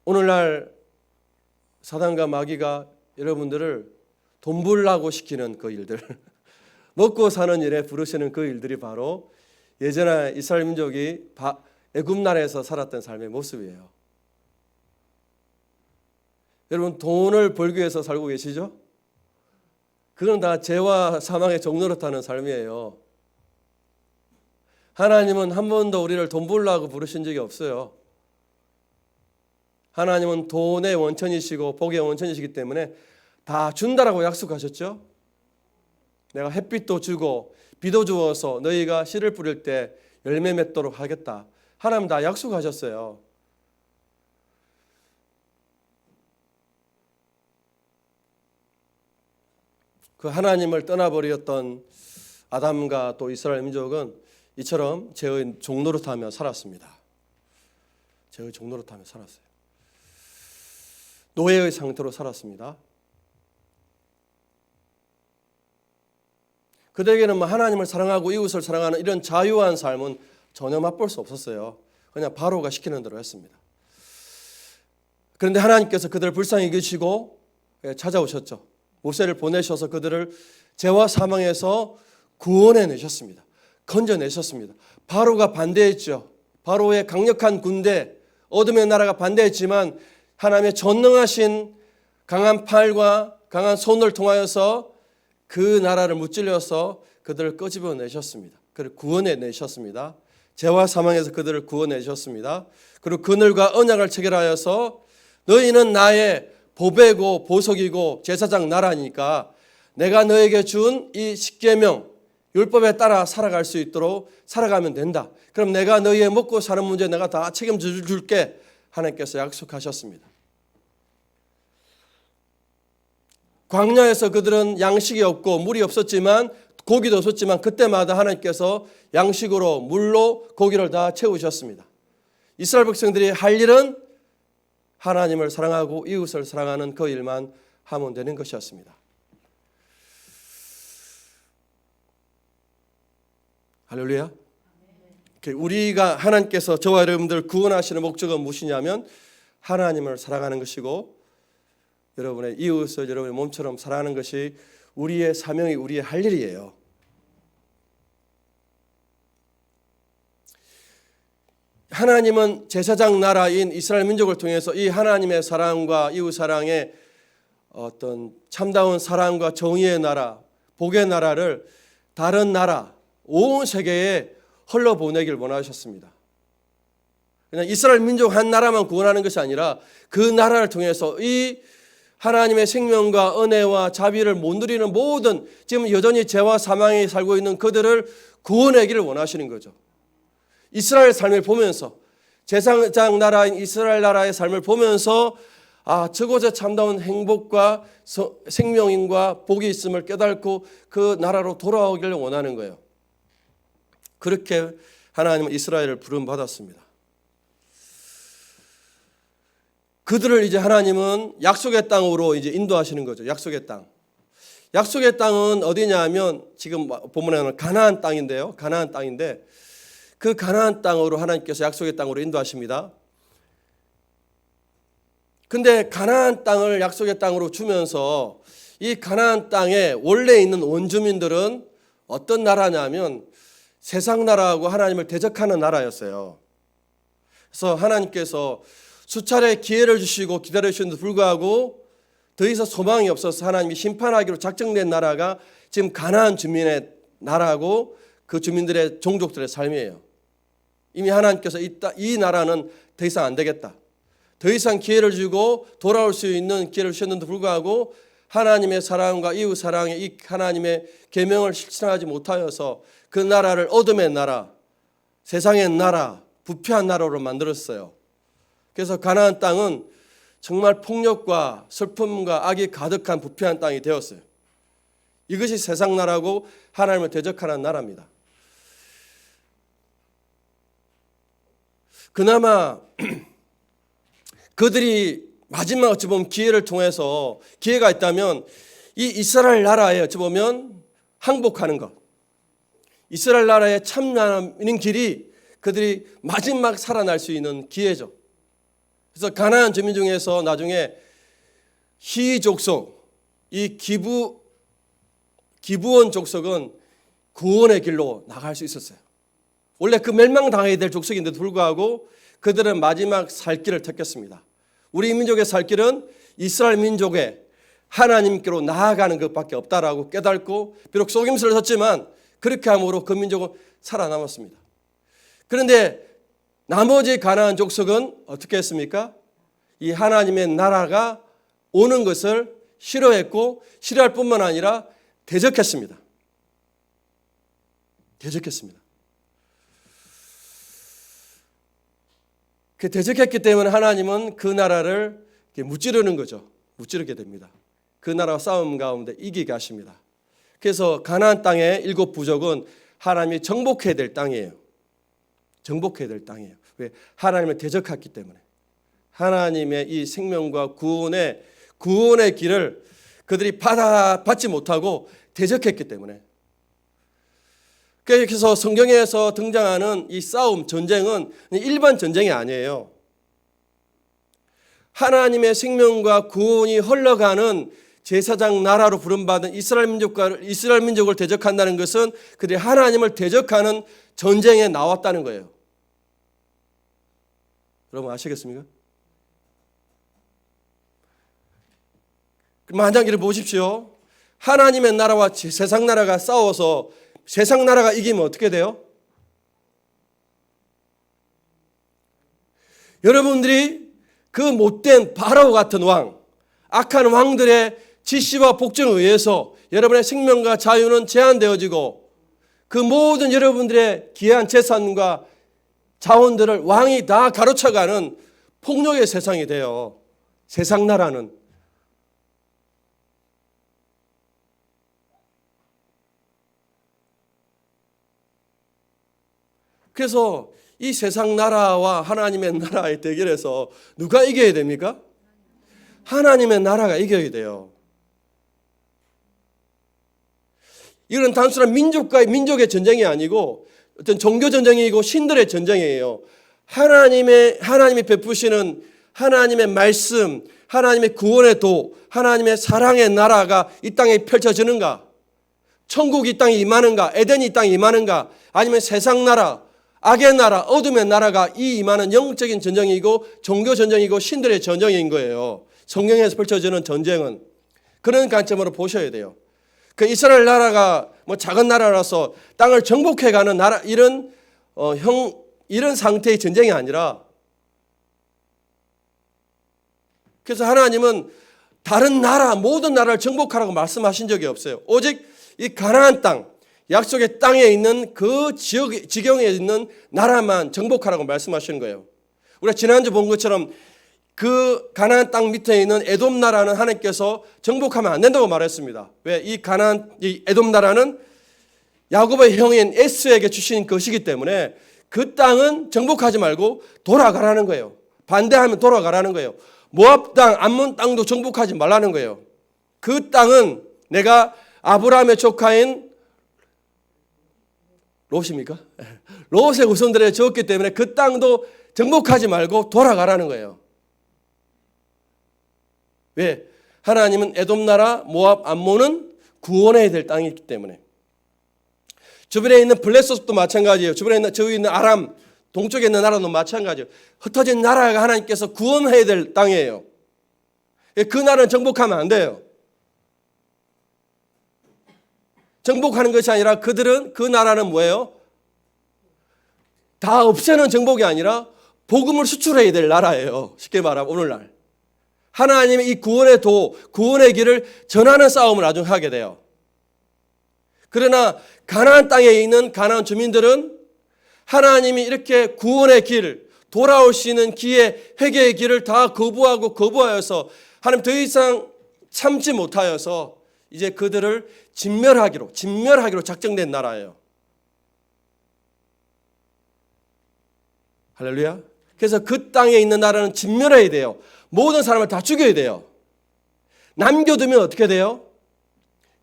오늘날 사단과 마귀가 여러분들을 돈 벌라고 시키는 그 일들, 먹고 사는 일에 부르시는 그 일들이 바로 예전에 이스라엘 민족이 애굽 나라에서 살았던 삶의 모습이에요. 여러분, 돈을 벌기 위해서 살고 계시죠? 그건 다 죄와 사망의 종로로 타는 삶이에요. 하나님은 한 번도 우리를 돈 벌라고 부르신 적이 없어요. 하나님은 돈의 원천이시고 복의 원천이시기 때문에 다 준다라고 약속하셨죠. 내가 햇빛도 주고 비도 주어서 너희가 씨를 뿌릴 때 열매 맺도록 하겠다. 하나님 다 약속하셨어요. 그 하나님을 떠나버렸던 아담과 또 이스라엘 민족은 이처럼 죄의 종노릇하며 살았습니다. 죄의 종노릇하며 살았어요. 노예의 상태로 살았습니다. 그들에게는 하나님을 사랑하고 이웃을 사랑하는 이런 자유한 삶은 전혀 맛볼 수 없었어요. 그냥 바로가 시키는 대로 했습니다. 그런데 하나님께서 그들을 불쌍히 여기시고 찾아오셨죠. 모세를 보내셔서 그들을 죄와 사망에서 구원해내셨습니다. 건져내셨습니다. 바로가 반대했죠. 바로의 강력한 군대, 어둠의 나라가 반대했지만 하나님의 전능하신 강한 팔과 강한 손을 통하여서 그 나라를 무찔러서 그들을 끄집어내셨습니다. 그를 구원해내셨습니다. 죄와 사망에서 그들을 구원해내셨습니다. 그리고 그늘과 언약을 체결하여서 너희는 나의 보배고 보석이고 제사장 나라니까 내가 너에게 준 이 십계명 율법에 따라 살아갈 수 있도록 살아가면 된다. 그럼 내가 너희의 먹고 사는 문제 내가 다 책임져 줄게. 하나님께서 약속하셨습니다. 광야에서 그들은 양식이 없고 물이 없었지만 고기도 없었지만 그때마다 하나님께서 양식으로 물로 고기를 다 채우셨습니다. 이스라엘 백성들이 할 일은 하나님을 사랑하고 이웃을 사랑하는 그 일만 하면 되는 것이었습니다. 할렐루야. 우리가 하나님께서 저와 여러분들 구원하시는 목적은 무엇이냐면 하나님을 사랑하는 것이고 여러분의 이웃을 여러분의 몸처럼 사랑하는 것이 우리의 사명이 우리의 할 일이에요. 하나님은 제사장 나라인 이스라엘 민족을 통해서 이 하나님의 사랑과 이웃 사랑의 어떤 참다운 사랑과 정의의 나라, 복의 나라를 다른 나라, 온 세계에 흘러보내길 원하셨습니다. 그냥 이스라엘 민족 한 나라만 구원하는 것이 아니라 그 나라를 통해서 이 하나님의 생명과 은혜와 자비를 못 누리는 모든 지금 여전히 죄와 사망에 살고 있는 그들을 구원하기를 원하시는 거죠. 이스라엘 삶을 보면서 제사장 나라인 이스라엘 나라의 삶을 보면서 저곳에 참다운 행복과 생명인과 복이 있음을 깨닫고 그 나라로 돌아오기를 원하는 거예요. 그렇게 하나님은 이스라엘을 부름받았습니다. 그들을 이제 하나님은 약속의 땅으로 이제 인도하시는 거죠. 약속의 땅. 약속의 땅은 어디냐 하면 지금 본문에는 가나안 땅인데요. 가나안 땅인데 그 가나안 땅으로 하나님께서 약속의 땅으로 인도하십니다. 근데 가나안 땅을 약속의 땅으로 주면서 이 가나안 땅에 원래 있는 원주민들은 어떤 나라냐면 세상 나라하고 하나님을 대적하는 나라였어요. 그래서 하나님께서 수차례 기회를 주시고 기다려주셨는데도 불구하고 더 이상 소망이 없어서 하나님이 심판하기로 작정된 나라가 지금 가나안 주민의 나라고 그 주민들의 종족들의 삶이에요. 이미 하나님께서 이 나라는 더 이상 안 되겠다. 더 이상 기회를 주고 돌아올 수 있는 기회를 주셨는데도 불구하고 하나님의 사랑과 이웃 사랑의 이 하나님의 계명을 실천하지 못하여서 그 나라를 어둠의 나라, 세상의 나라, 부패한 나라로 만들었어요. 그래서 가나안 땅은 정말 폭력과 슬픔과 악이 가득한 부패한 땅이 되었어요. 이것이 세상 나라고 하나님을 대적하는 나라입니다. 그나마 그들이 마지막 어찌 보면 기회를 통해서 기회가 있다면 이 이스라엘 나라에 어찌 보면 항복하는 것, 이스라엘 나라의 참나는 길이 그들이 마지막 살아날 수 있는 기회죠. 그래서 가나안 주민 중에서 나중에 히족속, 이 기브온 족속은 구원의 길로 나갈 수 있었어요. 원래 그 멸망당해야 될 족속인데도 불구하고 그들은 마지막 살 길을 택했습니다. 우리 민족의 살 길은 이스라엘 민족의 하나님께로 나아가는 것밖에 없다라고 깨닫고 비록 속임수를 썼지만 그렇게 함으로 그 민족은 살아남았습니다. 그런데 나머지 가나안 족속은 어떻게 했습니까? 이 하나님의 나라가 오는 것을 싫어했고 싫어할 뿐만 아니라 대적했습니다. 대적했습니다. 그 대적했기 때문에 하나님은 그 나라를 무찌르는 거죠. 무찌르게 됩니다. 그 나라와 싸움 가운데 이기게 하십니다. 그래서 가나안 땅의 7 부족은 하나님이 정복해야 될 땅이에요. 정복해야 될 땅이에요. 왜? 하나님을 대적했기 때문에. 하나님의 이 생명과 구원의 길을 그들이 받지 못하고 대적했기 때문에. 그래서 성경에서 등장하는 이 싸움, 전쟁은 일반 전쟁이 아니에요. 하나님의 생명과 구원이 흘러가는 제사장 나라로 부름받은 이스라엘 민족을 대적한다는 것은 그들이 하나님을 대적하는 전쟁에 나왔다는 거예요. 여러분 아시겠습니까? 만약 이를 보십시오. 하나님의 나라와 세상 나라가 싸워서 세상 나라가 이기면 어떻게 돼요? 여러분들이 그 못된 바로 같은 왕, 악한 왕들의 지시와 복종에 의해서 여러분의 생명과 자유는 제한되어지고 그 모든 여러분들의 귀한 재산과 자원들을 왕이 다 가로쳐가는 폭력의 세상이 돼요. 세상 나라는. 그래서 이 세상 나라와 하나님의 나라의 대결에서 누가 이겨야 됩니까? 하나님의 나라가 이겨야 돼요. 이건 단순한 민족과 민족의 전쟁이 아니고 어떤 종교 전쟁이고 신들의 전쟁이에요. 하나님이 베푸시는 하나님의 말씀, 하나님의 구원의 도, 하나님의 사랑의 나라가 이 땅에 펼쳐지는가? 천국이 이 땅에 임하는가? 에덴이 이 땅에 임하는가? 아니면 세상 나라, 악의 나라, 어둠의 나라가 이 임하는 영적인 전쟁이고 종교 전쟁이고 신들의 전쟁인 거예요. 성경에서 펼쳐지는 전쟁은 그런 관점으로 보셔야 돼요. 그 이스라엘 나라가 뭐 작은 나라라서 땅을 정복해가는 나라 이런 상태의 전쟁이 아니라 그래서 하나님은 다른 나라 모든 나라를 정복하라고 말씀하신 적이 없어요. 오직 이 가나안 땅 약속의 땅에 있는 그 지경에 있는 나라만 정복하라고 말씀하시는 거예요. 우리가 지난주 본 것처럼 그 가나안 땅 밑에 있는 에돔 나라는 하나님께서 정복하면 안 된다고 말했습니다. 왜? 이 에돔 나라는 야곱의 형인 에스에게 주신 것이기 때문에 그 땅은 정복하지 말고 돌아가라는 거예요. 반대하면 돌아가라는 거예요. 모압 땅, 암몬 땅도 정복하지 말라는 거예요. 그 땅은 내가 아브라함의 조카인 롯입니까? 롯의 후손들에게 주었기 때문에 그 땅도 정복하지 말고 돌아가라는 거예요. 왜? 하나님은 에돔 나라, 모압, 암몬은 구원해야 될 땅이기 때문에. 주변에 있는 블레셋도 마찬가지예요. 저기 있는 아람, 동쪽에 있는 나라도 마찬가지예요. 흩어진 나라가 하나님께서 구원해야 될 땅이에요. 그 나라는 정복하면 안 돼요. 정복하는 것이 아니라 그들은 그 나라는 뭐예요? 다 없애는 정복이 아니라 복음을 수출해야 될 나라예요. 쉽게 말하면 오늘날. 하나님의 이 구원의 길을 전하는 싸움을 나중에 하게 돼요. 그러나 가나안 땅에 있는 가나안 주민들은 하나님이 이렇게 구원의 길, 돌아올 수 있는 기회, 회개의 길을 다 거부하여서 하나님 더 이상 참지 못하여서 이제 그들을 진멸하기로 작정된 나라예요. 할렐루야. 그래서 그 땅에 있는 나라는 진멸해야 돼요. 모든 사람을 다 죽여야 돼요. 남겨두면 어떻게 돼요?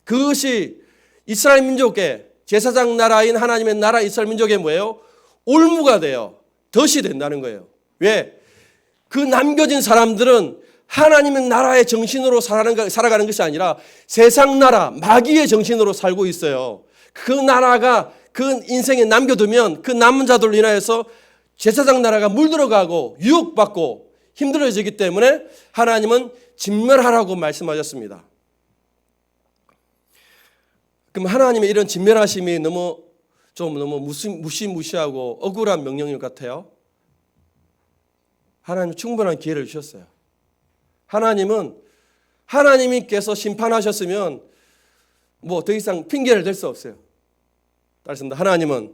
그것이 이스라엘 민족의 제사장 나라인 하나님의 나라 이스라엘 민족의 뭐예요? 올무가 돼요. 덫이 된다는 거예요. 왜? 그 남겨진 사람들은 하나님의 나라의 정신으로 살아가는 것이 아니라 세상 나라, 마귀의 정신으로 살고 있어요. 그 나라가 그 인생에 남겨두면 그 남은 자들로 인하여서 제사장 나라가 물들어가고 유혹받고 힘들어지기 때문에 하나님은 진멸하라고 말씀하셨습니다. 그럼 하나님의 이런 진멸하심이 너무 무시무시하고 억울한 명령일 것 같아요. 하나님은 충분한 기회를 주셨어요. 하나님께서 심판하셨으면 뭐 더 이상 핑계를 댈 수 없어요. 따르습니다. 하나님은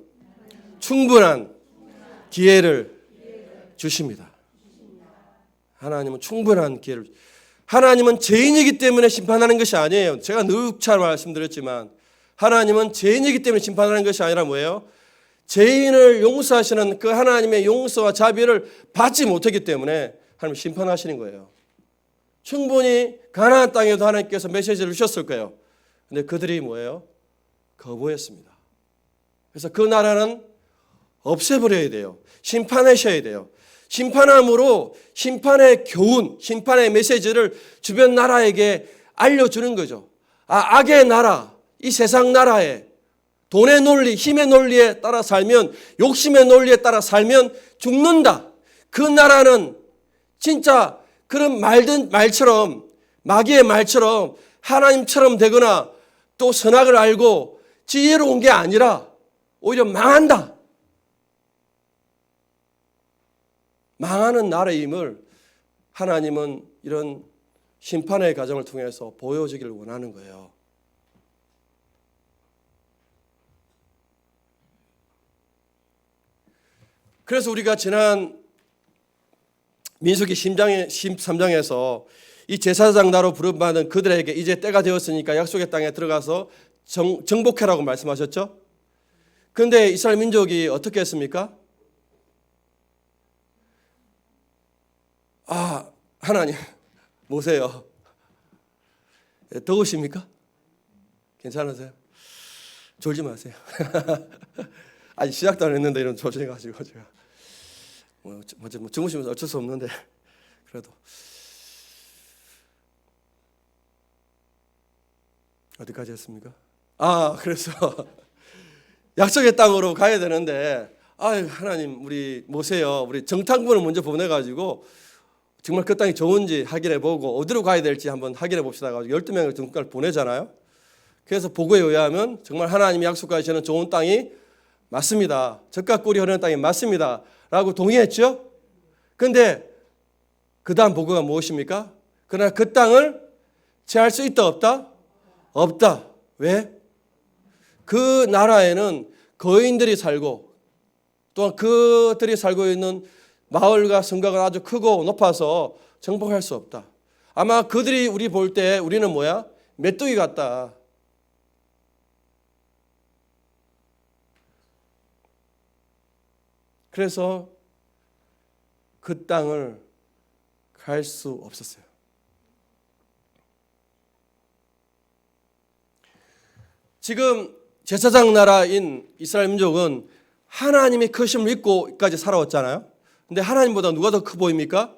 충분한 기회를 주십니다. 하나님은 충분한 기회를. 하나님은 죄인이기 때문에 심판하는 것이 아니에요. 제가 누차 말씀드렸지만 하나님은 죄인이기 때문에 심판하는 것이 아니라 뭐예요? 죄인을 용서하시는 그 하나님의 용서와 자비를 받지 못했기 때문에 하나님 심판하시는 거예요. 충분히 가나안 땅에도 하나님께서 메시지를 주셨을 거예요. 근데 그들이 뭐예요? 거부했습니다. 그래서 그 나라는 없애버려야 돼요. 심판하셔야 돼요. 심판함으로 심판의 교훈, 심판의 메시지를 주변 나라에게 알려주는 거죠. 악의 나라, 이 세상 나라에 돈의 논리, 힘의 논리에 따라 살면, 욕심의 논리에 따라 살면 죽는다. 그 나라는 진짜 그런 말처럼, 마귀의 말처럼 하나님처럼 되거나 또 선악을 알고 지혜로운 게 아니라 오히려 망한다. 망하는 나라임을 하나님은 이런 심판의 과정을 통해서 보여주기를 원하는 거예요. 그래서 우리가 지난 민수기 13장에서 이 제사장 나로 부름받은 그들에게 이제 때가 되었으니까 약속의 땅에 들어가서 정복해라고 말씀하셨죠. 그런데 이스라엘 민족이 어떻게 했습니까? 하나님 모세요. 더우십니까? 괜찮으세요? 졸지 마세요. 아직 시작도 안 했는데 이런 조심해가지고 제가 뭐 주무시면 어쩔 수 없는데 그래도 어디까지 했습니까? 그래서 약속의 땅으로 가야 되는데 하나님 우리 모세요. 우리 정탐꾼을 먼저 보내가지고 정말 그 땅이 좋은지 확인해보고 어디로 가야 될지 한번 확인해봅시다. 12명의 정탐꾼을 보내잖아요. 그래서 보고에 의하면 정말 하나님이 약속하시는 좋은 땅이 맞습니다. 젖과 꿀이 흐르는 땅이 맞습니다. 라고 동의했죠. 그런데 그 다음 보고가 무엇입니까? 그러나 그 땅을 취할 수 있다 없다? 없다. 왜? 그 나라에는 거인들이 살고 또한 그들이 살고 있는 마을과 성곽은 아주 크고 높아서 정복할 수 없다. 아마 그들이 우리 볼 때 우리는 뭐야? 메뚜기 같다. 그래서 그 땅을 갈 수 없었어요. 지금 제사장 나라인 이스라엘 민족은 하나님의 크심을 믿고까지 살아왔잖아요. 근데 하나님보다 누가 더 커 보입니까?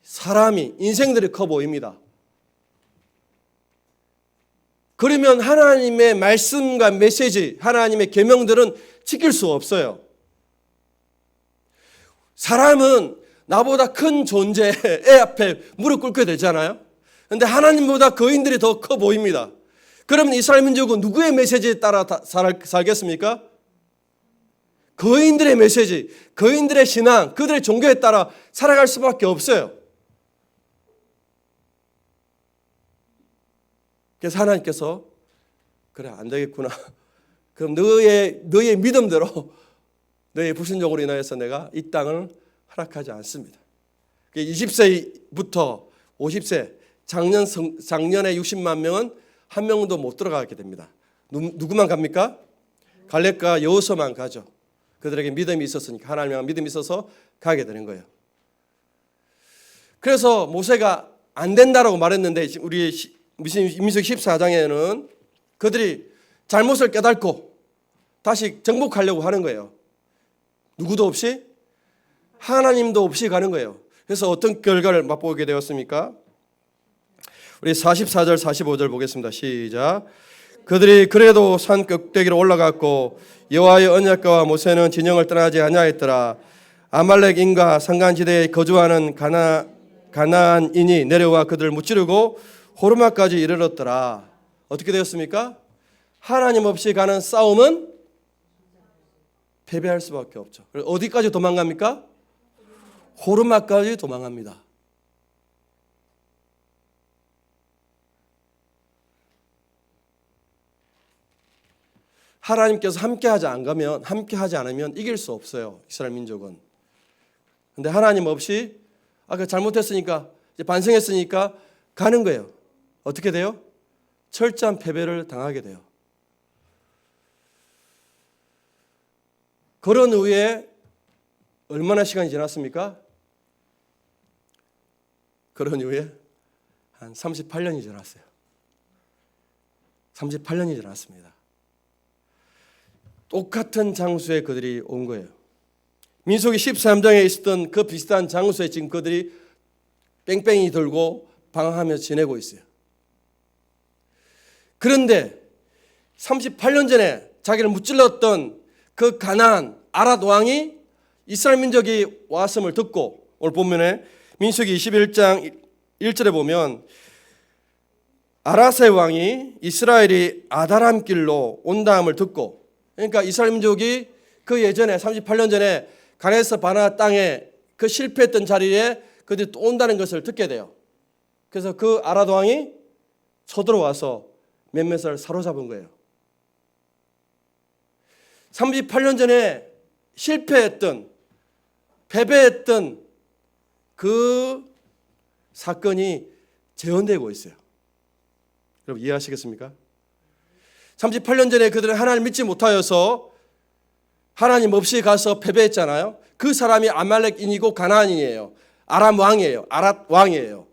사람이, 인생들이 커 보입니다. 그러면 하나님의 말씀과 메시지, 하나님의 계명들은 지킬 수 없어요. 사람은 나보다 큰 존재의 앞에 무릎 꿇게 되잖아요. 그런데 하나님보다 거인들이 더 커 보입니다. 그러면 이스라엘 민족은 누구의 메시지에 따라 살겠습니까? 거인들의 메시지, 거인들의 신앙, 그들의 종교에 따라 살아갈 수밖에 없어요. 그래서 하나님께서 그래 안 되겠구나. 그럼 너의 믿음대로 너의 불신종으로 인하여서 내가 이 땅을 허락하지 않습니다. 20세부터 50세 작년에 60만 명은 한 명도 못 들어가게 됩니다. 누구만 갑니까? 갈렙과 여호수아만 가죠. 그들에게 믿음이 있었으니까 하나님의 믿음이 있어서 가게 되는 거예요. 그래서 모세가 안 된다라고 말했는데 우리 민수기 14장에는 그들이 잘못을 깨닫고 다시 정복하려고 하는 거예요. 누구도 없이 하나님도 없이 가는 거예요. 그래서 어떤 결과를 맛보게 되었습니까? 우리 44절 45절 보겠습니다. 시작. 그들이 그래도 산 꼭대기로 올라갔고 여호와의 언약궤와 모세는 진영을 떠나지 아니하였더라. 아말렉인과 산간지대에 거주하는 가나안인이 내려와 그들을 무찌르고 호르마까지 이르렀더라. 어떻게 되었습니까? 하나님 없이 가는 싸움은 패배할 수밖에 없죠. 어디까지 도망갑니까? 호르마까지 도망갑니다. 하나님께서 함께하지 않으면 이길 수 없어요. 이스라엘 민족은. 근데 하나님 없이 잘못했으니까 이제 반성했으니까 가는 거예요. 어떻게 돼요? 철저한 패배를 당하게 돼요. 그런 후에 얼마나 시간이 지났습니까? 그런 후에 한 38년이 지났어요. 38년이 지났습니다. 똑같은 장소에 그들이 온 거예요. 민수기 13장에 있었던 그 비슷한 장소에 지금 그들이 뺑뺑이 돌고 방황하며 지내고 있어요. 그런데 38년 전에 자기를 무찔렀던 그 가나안 아랏 왕이 이스라엘 민족이 왔음을 듣고, 오늘 본문에 민수기 21장 1절에 보면 아라세 왕이 이스라엘이 아다람 길로 온다함을 듣고, 그러니까 이스라엘 민족이 그 예전에 38년 전에 가데스 바네아 땅에 그 실패했던 자리에 그들이 또 온다는 것을 듣게 돼요. 그래서 그 아랏 왕이 쳐들어와서 몇몇을 사로잡은 거예요. 38년 전에 실패했던, 패배했던 그 사건이 재현되고 있어요. 여러분 이해하시겠습니까? 38년 전에 그들은 하나님을 믿지 못하여서 하나님 없이 가서 패배했잖아요. 그 사람이 아말렉인이고 가나안인이에요. 아람 왕이에요. 아랏 왕이에요.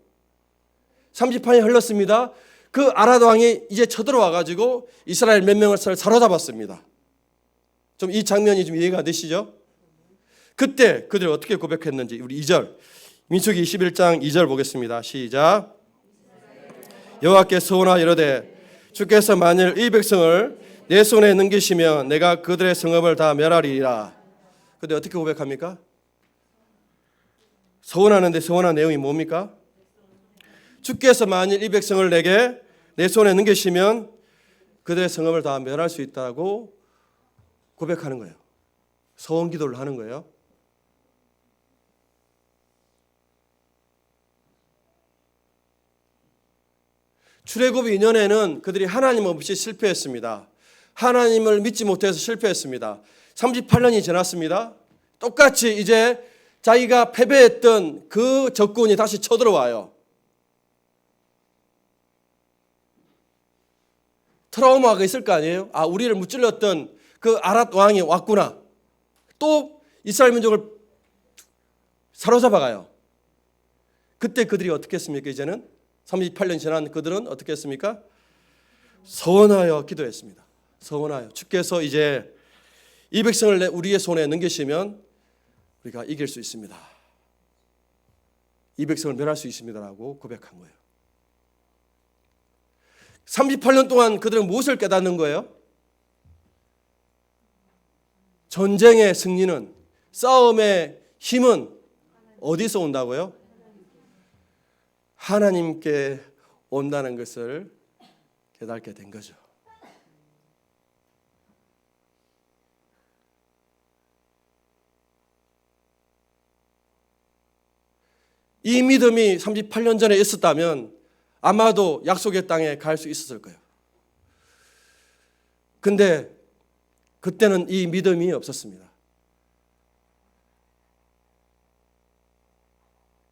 38년이 흘렀습니다. 그 아랏 왕이 이제 쳐들어와 가지고 이스라엘 몇 명을 사로잡았습니다. 좀 이 장면이 좀 이해가 되시죠? 그때 그들이 어떻게 고백했는지 우리 2절 민수기 21장 2절 보겠습니다. 시작. 여호와께 서원하 이르되 주께서 만일 이 백성을 내 손에 넘기시면 내가 그들의 성읍을 다 멸하리라. 그런데 어떻게 고백합니까? 서원하는데 서원한 내용이 뭡니까? 주께서 만일 이 백성을 내게 내 손에 넘기시면 그들의 성읍을 다 멸할 수 있다고 고백하는 거예요. 서원 기도를 하는 거예요. 출애굽 2년에는 그들이 하나님 없이 실패했습니다. 하나님을 믿지 못해서 실패했습니다. 38년이 지났습니다. 똑같이 이제 자기가 패배했던 그 적군이 다시 쳐들어와요. 트라우마가 있을 거 아니에요? 우리를 무찔렀던 그 아랏 왕이 왔구나. 또 이스라엘 민족을 사로잡아가요. 그때 그들이 어떻게 했습니까? 이제는 38년 지난 그들은 어떻게 했습니까? 서원하여 기도했습니다. 서원하여 주께서 이제 이 백성을 우리의 손에 넘기시면 우리가 이길 수 있습니다. 이 백성을 멸할 수 있습니다라고 고백한 거예요. 38년 동안 그들은 무엇을 깨닫는 거예요? 전쟁의 승리는, 싸움의 힘은 어디서 온다고요? 하나님께 온다는 것을 깨닫게 된 거죠. 이 믿음이 38년 전에 있었다면 아마도 약속의 땅에 갈 수 있었을 거예요. 근데 그때는 이 믿음이 없었습니다.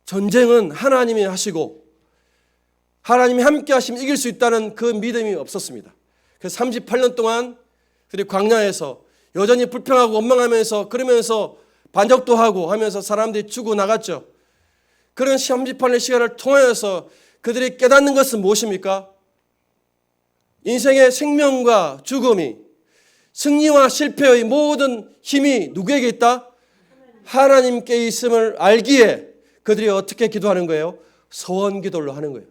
전쟁은 하나님이 하시고 하나님이 함께 하시면 이길 수 있다는 그 믿음이 없었습니다. 그래서 38년 동안 그들이 광야에서 여전히 불평하고 원망하면서 그러면서 반역도 하고 하면서 사람들이 죽어나갔죠. 그런 38년 시간을 통하여서 그들이 깨닫는 것은 무엇입니까? 인생의 생명과 죽음이, 승리와 실패의 모든 힘이 누구에게 있다? 하나님께 있음을 알기에 그들이 어떻게 기도하는 거예요? 소원 기도를 하는 거예요.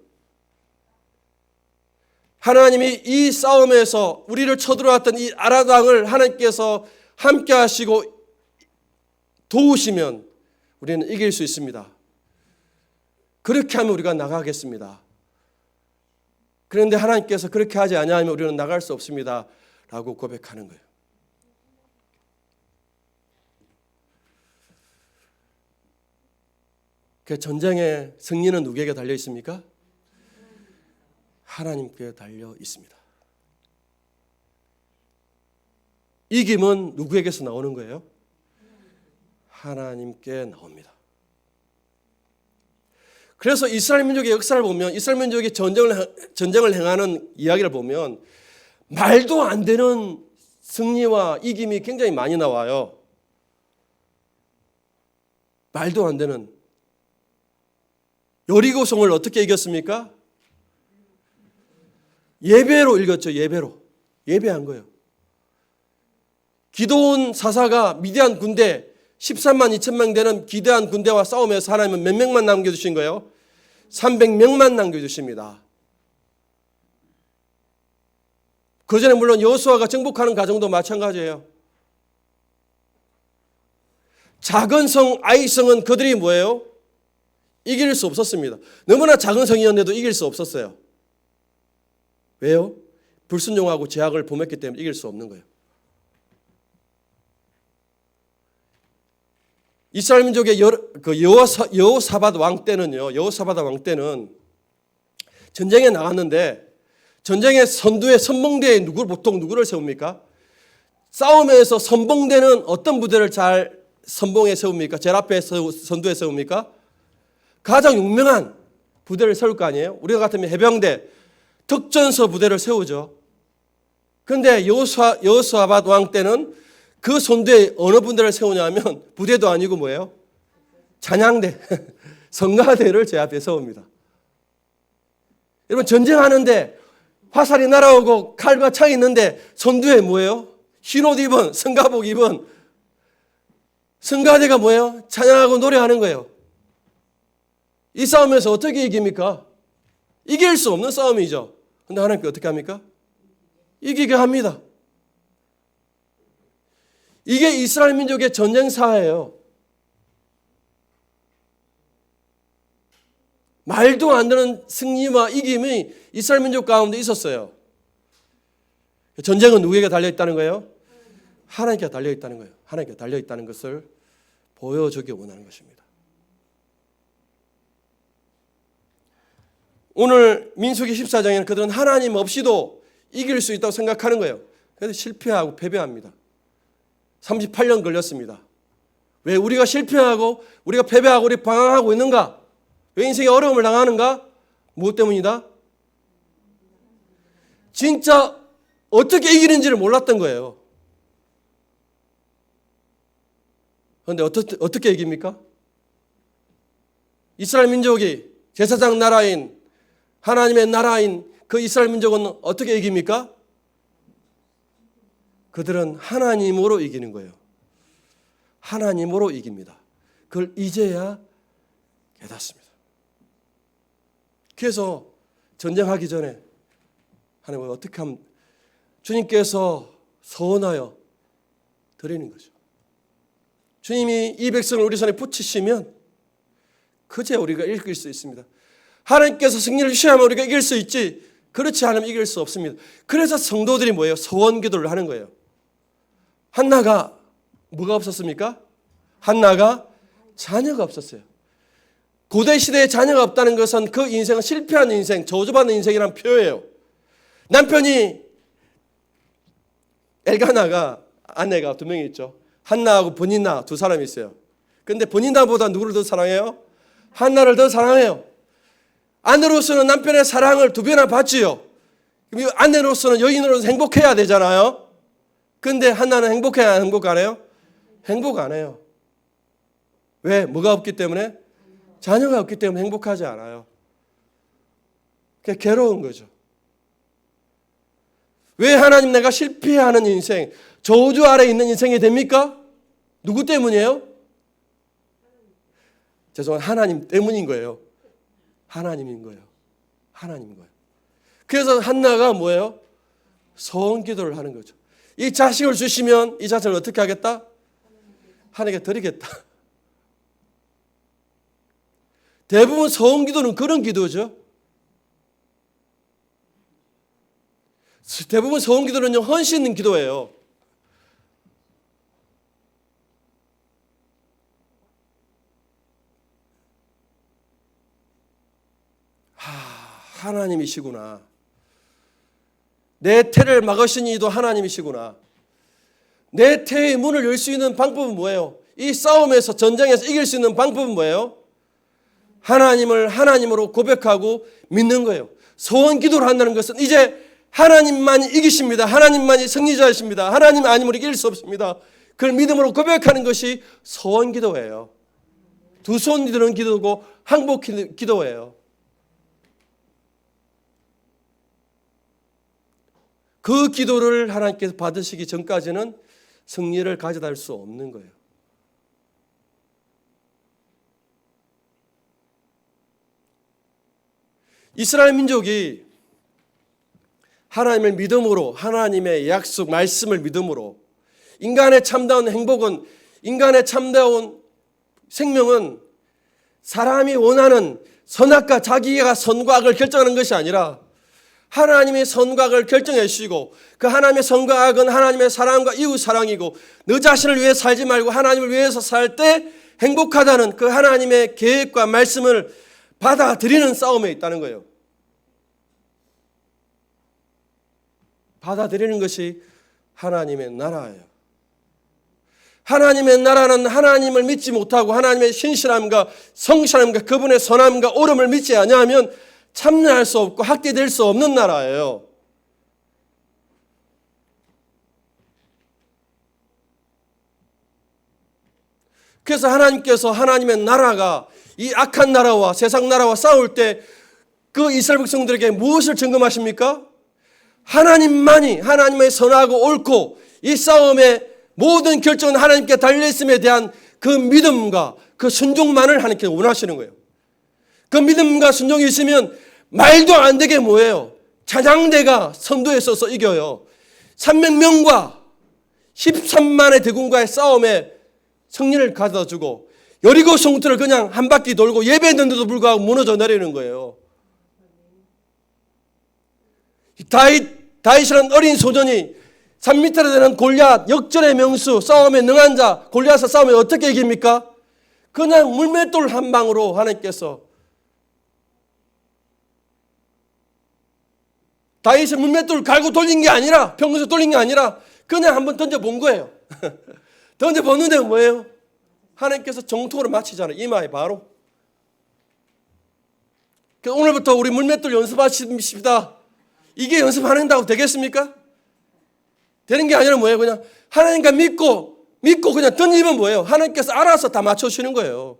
하나님이 이 싸움에서 우리를 쳐들어왔던 이 아라당을 하나님께서 함께 하시고 도우시면 우리는 이길 수 있습니다. 그렇게 하면 우리가 나가겠습니다. 그런데 하나님께서 그렇게 하지 아니하면 우리는 나갈 수 없습니다. 라고 고백하는 거예요. 그 전쟁의 승리는 누구에게 달려 있습니까? 하나님께 달려 있습니다. 이김은 누구에게서 나오는 거예요? 하나님께 나옵니다. 그래서 이스라엘 민족의 역사를 보면 이스라엘 민족이 전쟁을 행하는 이야기를 보면 말도 안 되는 승리와 이김이 굉장히 많이 나와요. 말도 안 되는. 여리고성을 어떻게 이겼습니까? 예배로 이겼죠. 예배한 거예요. 기드온 사사가 미디안 군대 13만 2천 명 되는 기대한 군대와 싸우면서 하나님은 몇 명만 남겨주신 거예요? 300명만 남겨주십니다. 그 전에 물론 여호수아가 정복하는 과정도 마찬가지예요. 작은 성 아이성은 그들이 뭐예요? 이길 수 없었습니다. 너무나 작은 성이었는데도 이길 수 없었어요. 왜요? 불순종하고 제약을 범했기 때문에 이길 수 없는 거예요. 이스라엘 민족의 여호사밧 왕 때는요. 여호사밧 왕 때는 전쟁에 나갔는데 전쟁의 선봉대에 보통 누구를 세웁니까? 싸움에서 선봉대는 어떤 부대를 잘 선봉에 세웁니까? 제일 앞에 선두에 세웁니까? 가장 유명한 부대를 세울 거 아니에요? 우리가 같으면 해병대, 특전서 부대를 세우죠. 그런데 여호사밧 왕 때는 그 선두에 어느 분들을 세우냐면 부대도 아니고 뭐예요? 찬양대, 성가대를 제 앞에 세웁니다. 여러분 전쟁하는데 화살이 날아오고 칼과 창이 있는데 선두에 뭐예요? 흰옷 입은 성가복 입은 성가대가 뭐예요? 찬양하고 노래하는 거예요. 이 싸움에서 어떻게 이깁니까? 이길 수 없는 싸움이죠. 그런데 하나님께 어떻게 합니까? 이기게 합니다. 이게 이스라엘 민족의 전쟁사예요. 말도 안 되는 승리와 이김이 이스라엘 민족 가운데 있었어요. 전쟁은 누구에게 달려있다는 거예요? 하나님께 달려있다는 거예요. 하나님께 달려있다는 것을 보여주기 원하는 것입니다. 오늘 민수기 14장에는 그들은 하나님 없이도 이길 수 있다고 생각하는 거예요. 그래서 실패하고 패배합니다. 38년 걸렸습니다. 왜 우리가 실패하고 우리가 패배하고 우리 방황하고 있는가? 왜 인생에 어려움을 당하는가? 무엇 때문이다? 진짜 어떻게 이기는지를 몰랐던 거예요. 그런데 어떻게 이깁니까? 이스라엘 민족이 제사장 나라인 하나님의 나라인 그 이스라엘 민족은 어떻게 이깁니까? 그들은 하나님으로 이기는 거예요. 하나님으로 이깁니다. 그걸 이제야 깨닫습니다. 그래서 전쟁하기 전에 하나님을 어떻게 하면 주님께서 서원하여 드리는 거죠. 주님이 이 백성을 우리 손에 붙이시면 그제 우리가 이길 수 있습니다. 하나님께서 승리를 주셔야만 우리가 이길 수 있지 그렇지 않으면 이길 수 없습니다. 그래서 성도들이 뭐예요? 서원 기도를 하는 거예요. 한나가 뭐가 없었습니까? 한나가 자녀가 없었어요. 고대 시대에 자녀가 없다는 것은 그 인생은 실패한 인생, 저주받는 인생이란 표예요. 남편이 엘가나가 아내가 두 명이 있죠. 한나하고 버니나 두 사람이 있어요. 그런데 버니나보다 누구를 더 사랑해요? 한나를 더 사랑해요. 아내로서는 남편의 사랑을 두 배나 받지요. 아내로서는 여인으로서 행복해야 되잖아요. 그런데 한나는 행복해야 행복 안 해요? 행복 안 해요. 왜? 뭐가 없기 때문에? 자녀가 없기 때문에 행복하지 않아요. 그게 괴로운 거죠. 왜 하나님 내가 실패하는 인생, 저주 아래 있는 인생이 됩니까? 누구 때문이에요? 죄송한 하나님 때문인 거예요. 하나님인 거예요. 하나님인 거예요. 그래서 한나가 뭐예요? 소원 기도를 하는 거죠. 이 자식을 주시면 이 자식을 어떻게 하겠다? 하나님께 드리겠다. 대부분 소원 기도는 그런 기도죠. 대부분 소원 기도는요, 헌신 있는 기도예요. 하나님이시구나. 내 태를 막으신 이도 하나님이시구나. 내 태의 문을 열 수 있는 방법은 뭐예요? 이 싸움에서 전쟁에서 이길 수 있는 방법은 뭐예요? 하나님을 하나님으로 고백하고 믿는 거예요. 소원 기도를 한다는 것은 이제 하나님만이 이기십니다. 하나님만이 승리자이십니다. 하나님 아니면 이길 수 없습니다. 그걸 믿음으로 고백하는 것이 소원 기도예요. 두 손 드는 기도고 항복 기도예요. 그 기도를 하나님께서 받으시기 전까지는 승리를 가져다 줄 수 없는 거예요. 이스라엘 민족이 하나님을 믿음으로, 하나님의 약속, 말씀을 믿음으로, 인간의 참다운 행복은, 인간의 참다운 생명은 사람이 원하는 선악과 자기가 선과 악을 결정하는 것이 아니라 하나님의 선과 악을 결정해 주시고, 그 하나님의 선과 악은 하나님의 사랑과 이웃 사랑이고, 너 자신을 위해 살지 말고 하나님을 위해서 살 때 행복하다는 그 하나님의 계획과 말씀을 받아들이는 싸움에 있다는 거예요. 받아들이는 것이 하나님의 나라예요. 하나님의 나라는 하나님을 믿지 못하고 하나님의 신실함과 성실함과 그분의 선함과 옳음을 믿지 아니하면 참여할 수 없고 학대될 수 없는 나라예요. 그래서 하나님께서 하나님의 나라가 이 악한 나라와 세상 나라와 싸울 때 그 이스라엘 백성들에게 무엇을 증거하십니까? 하나님만이, 하나님의 선하고 옳고 이 싸움의 모든 결정은 하나님께 달려있음에 대한 그 믿음과 그 순종만을 하나님께 원하시는 거예요. 그 믿음과 순종이 있으면 말도 안 되게 뭐예요? 찬양대가 선두에 서서 이겨요. 300명과 13만의 대군과의 싸움에 승리를 가져다 주고 여리고 성투를 그냥 한 바퀴 돌고 예배했는데도 불구하고 무너져 내리는 거예요. 다윗이라는 어린 소년이 3m나 되는 골리앗, 역전의 명수, 싸움에 능한 자, 골리앗과 싸움에 어떻게 이깁니까? 그냥 물맷돌 한 방으로 하나님께서 다윗이 물맷돌을 갈고 돌린 게 아니라, 평소에 돌린 게 아니라 그냥 한번 던져본 거예요. 던져보는데 뭐예요? 하나님께서 정통으로 마치잖아요. 이마에 바로. 오늘부터 우리 물맷돌 연습하십시다. 이게 연습하는다고 되겠습니까? 되는 게 아니라 뭐예요? 그냥 하나님과 믿고 그냥 던지면 뭐예요? 하나님께서 알아서 다 맞춰주시는 거예요.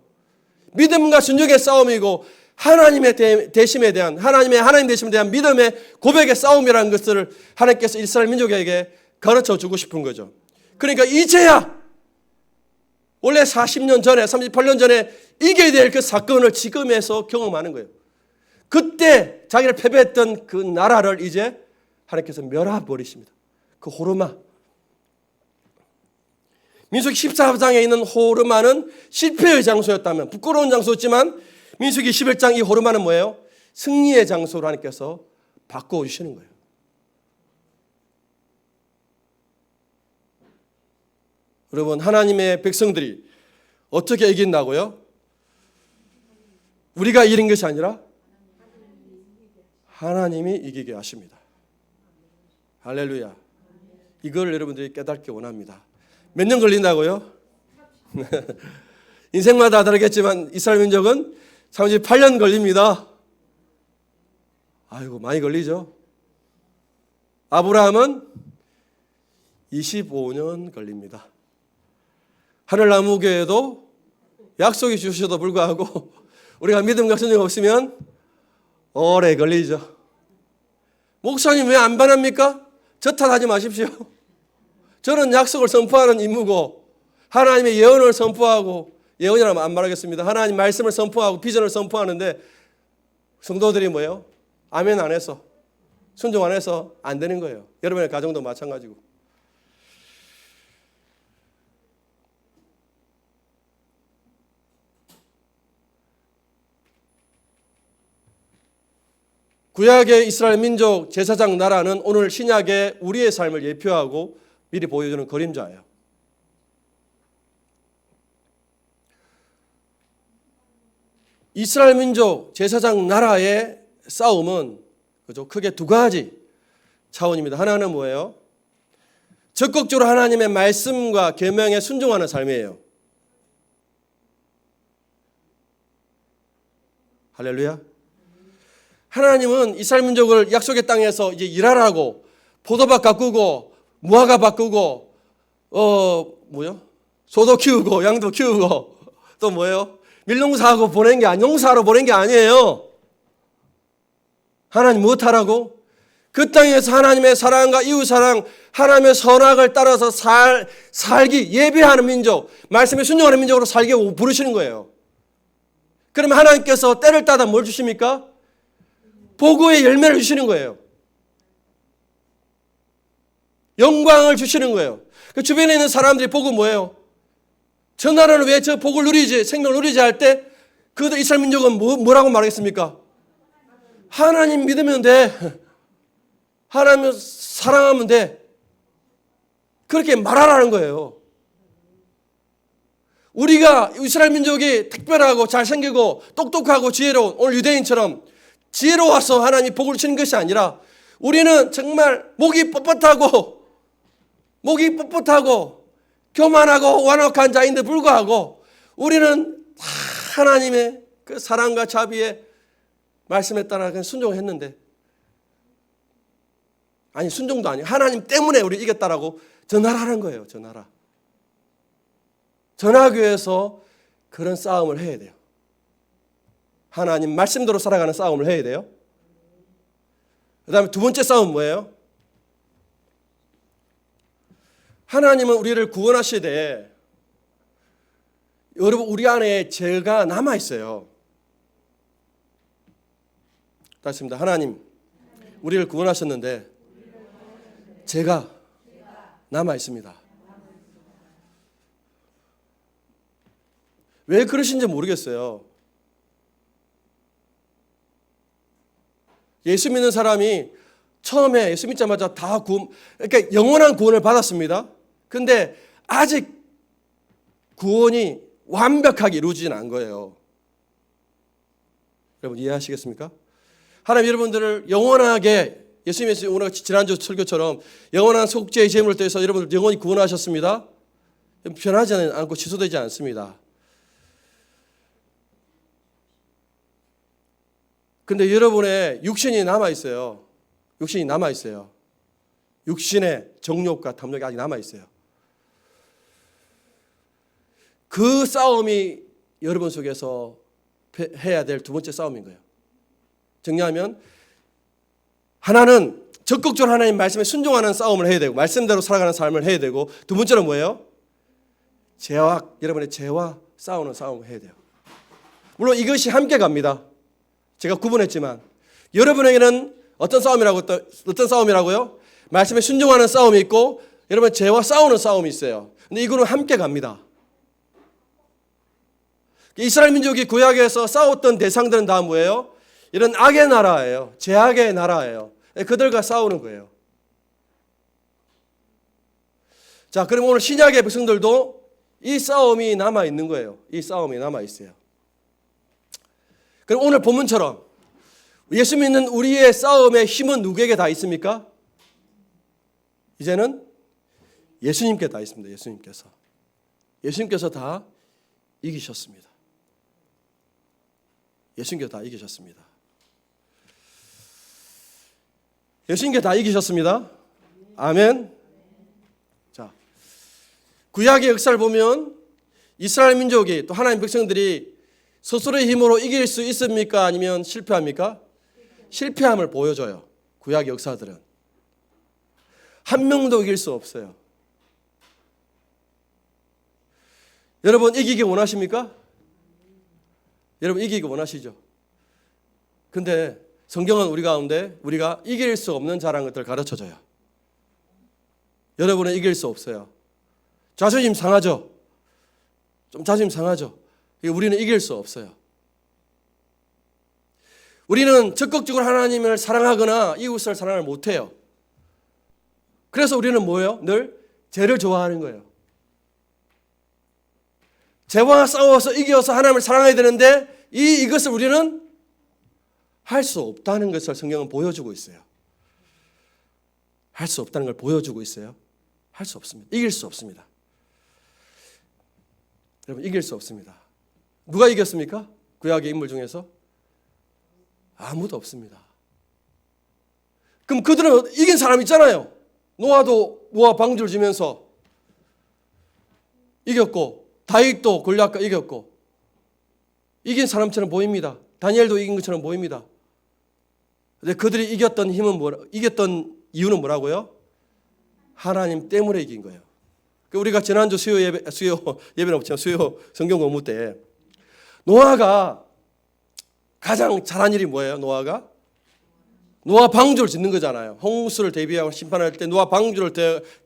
믿음과 순종의 싸움이고 하나님의 대심에 대한, 하나님 대심에 대한 믿음의 고백의 싸움이라는 것을 하나님께서 이스라엘 민족에게 가르쳐 주고 싶은 거죠. 그러니까 이제야 원래 40년 전에, 38년 전에 이겨야 될 그 사건을 지금에서 경험하는 거예요. 그때 자기를 패배했던 그 나라를 이제 하나님께서 멸해버리십니다. 그 호르마. 민수기 14장에 있는 호르마는 실패의 장소였다면, 부끄러운 장소였지만 민수기 11장 이 호르마는 뭐예요? 승리의 장소로 하나님께서 바꿔주시는 거예요. 여러분, 하나님의 백성들이 어떻게 이긴다고요? 우리가 이긴 것이 아니라 하나님이 이기게 하십니다. 할렐루야. 이걸 여러분들이 깨닫기 원합니다. 몇 년 걸린다고요? 인생마다 다르겠지만 이스라엘 민족은 38년 걸립니다. 아이고, 많이 걸리죠. 아브라함은 25년 걸립니다. 하늘나무교회도 약속이 주셔도 불구하고 우리가 믿음과 순종이 없으면 오래 걸리죠. 목사님 왜 안 변합니까? 저 탓하지 마십시오. 저는 약속을 선포하는 임무고 하나님의 예언을 선포하고 예언이라면 안 말하겠습니다. 하나님 말씀을 선포하고 비전을 선포하는데 성도들이 뭐예요? 아멘 안 해서, 순종 안 해서 안 되는 거예요. 여러분의 가정도 마찬가지고. 구약의 이스라엘 민족 제사장 나라는 오늘 신약의 우리의 삶을 예표하고 미리 보여주는 그림자예요. 이스라엘 민족 제사장 나라의 싸움은 그죠? 크게 두 가지 차원입니다. 하나는 뭐예요? 적극적으로 하나님의 말씀과 계명에 순종하는 삶이에요. 할렐루야. 하나님은 이스라엘 민족을 약속의 땅에서 이제 일하라고 포도밭 가꾸고 무화과 바꾸고 소도 키우고 양도 키우고 또 뭐예요? 밀농사하고 보낸 게 농사하러 보낸 게 아니에요. 하나님 무엇하라고? 그 땅에서 하나님의 사랑과 이웃 사랑, 하나님의 선악을 따라서 살기 예배하는 민족, 말씀에 순종하는 민족으로 살게 부르시는 거예요. 그러면 하나님께서 때를 따다 뭘 주십니까? 복의 열매를 주시는 거예요. 영광을 주시는 거예요. 그 주변에 있는 사람들이 보고 뭐예요? 저 나라는 왜 저 복을 누리지, 생명을 누리지 할 때 그들 이스라엘 민족은 뭐라고 말하겠습니까? 하나님 믿으면 돼. 하나님 사랑하면 돼. 그렇게 말하라는 거예요. 우리가 이스라엘 민족이 특별하고 잘생기고 똑똑하고 지혜로운 오늘 유대인처럼 지혜로워서 하나님이 복을 주시는 것이 아니라 우리는 정말 목이 뻣뻣하고 교만하고 완악한 자인데 불구하고 우리는 하나님의 그 사랑과 자비의 말씀에 따라 그냥 순종했는데, 아니 순종도 아니에요. 하나님 때문에 우리 이겼다라고 전하라는 거예요. 전하기 위해서 그런 싸움을 해야 돼요. 하나님 말씀대로 살아가는 싸움을 해야 돼요. 그 다음에 두 번째 싸움은 뭐예요? 하나님은 우리를 구원하시되 여러분 우리 안에 죄가 남아있어요. 다시입니다. 하나님 우리를 구원하셨는데 죄가 남아있습니다. 왜 그러신지 모르겠어요. 예수 믿는 사람이 처음에 예수 믿자마자 다 그러니까 영원한 구원을 받았습니다. 근데 아직 구원이 완벽하게 이루어지진 않은 거예요. 여러분 이해하시겠습니까? 하나님 여러분들을 영원하게 예수님께서 오늘 지난주 설교처럼 영원한 속죄의 제물을 통해서 여러분들 영원히 구원하셨습니다. 변하지 않고 취소되지 않습니다. 근데 여러분의 육신이 남아있어요. 육신의 정욕과 탐욕이 아직 남아있어요. 그 싸움이 여러분 속에서 해야 될 두 번째 싸움인 거예요. 정리하면 하나는 적극적으로 하나님 말씀에 순종하는 싸움을 해야 되고 말씀대로 살아가는 삶을 해야 되고, 두 번째는 뭐예요? 여러분의 죄와 싸우는 싸움을 해야 돼요. 물론 이것이 함께 갑니다. 제가 구분했지만 여러분에게는 어떤 싸움이라고요? 말씀에 순종하는 싸움이 있고 여러분 죄와 싸우는 싸움이 있어요. 근데 이거는 함께 갑니다. 이스라엘 민족이 구약에서 싸웠던 대상들은 다 뭐예요? 이런 악의 나라예요. 죄악의 나라예요. 그들과 싸우는 거예요. 자, 그럼 오늘 신약의 백성들도 이 싸움이 남아 있는 거예요. 이 싸움이 남아 있어요. 그럼 오늘 본문처럼 예수 믿는 우리의 싸움의 힘은 누구에게 다 있습니까? 이제는 예수님께 다 있습니다. 예수님께서 다 이기셨습니다. 예수님께서 다 이기셨습니다. 예수님께 다 이기셨습니다. 아멘. 자, 구약의 역사를 보면 이스라엘 민족이 또 하나님 백성들이 스스로의 힘으로 이길 수 있습니까? 아니면 실패합니까? 실패함을 보여줘요. 구약 역사들은. 한 명도 이길 수 없어요. 여러분 이기기 원하십니까? 여러분 이기기 원하시죠? 근데 성경은 우리 가운데 우리가 이길 수 없는 자라는 것들을 가르쳐줘요. 여러분은 이길 수 없어요. 자존심 상하죠? 좀 자존심 상하죠? 우리는 이길 수 없어요. 우리는 적극적으로 하나님을 사랑하거나 이웃을 사랑을 못해요. 그래서 우리는 뭐예요? 늘 죄를 좋아하는 거예요. 죄와 싸워서 이겨서 하나님을 사랑해야 되는데 이것을 우리는 할 수 없다는 것을 성경은 보여주고 있어요. 할 수 없다는 걸 보여주고 있어요. 할 수 없습니다. 이길 수 없습니다. 여러분 이길 수 없습니다. 누가 이겼습니까? 구약의 인물 중에서? 아무도 없습니다. 그럼 그들은 이긴 사람 있잖아요. 노아 방주를 지면서 이겼고 다윗도 골리앗과 이겼고 이긴 사람처럼 보입니다. 다니엘도 이긴 것처럼 보입니다. 근데 그들이 이겼던 이유는 뭐라고요? 하나님 때문에 이긴 거예요. 우리가 지난주 수요 예배는 없지만 수요 성경 공부 때 노아가 가장 잘한 일이 뭐예요? 노아 방주를 짓는 거잖아요. 홍수를 대비하고 심판할 때 노아 방주를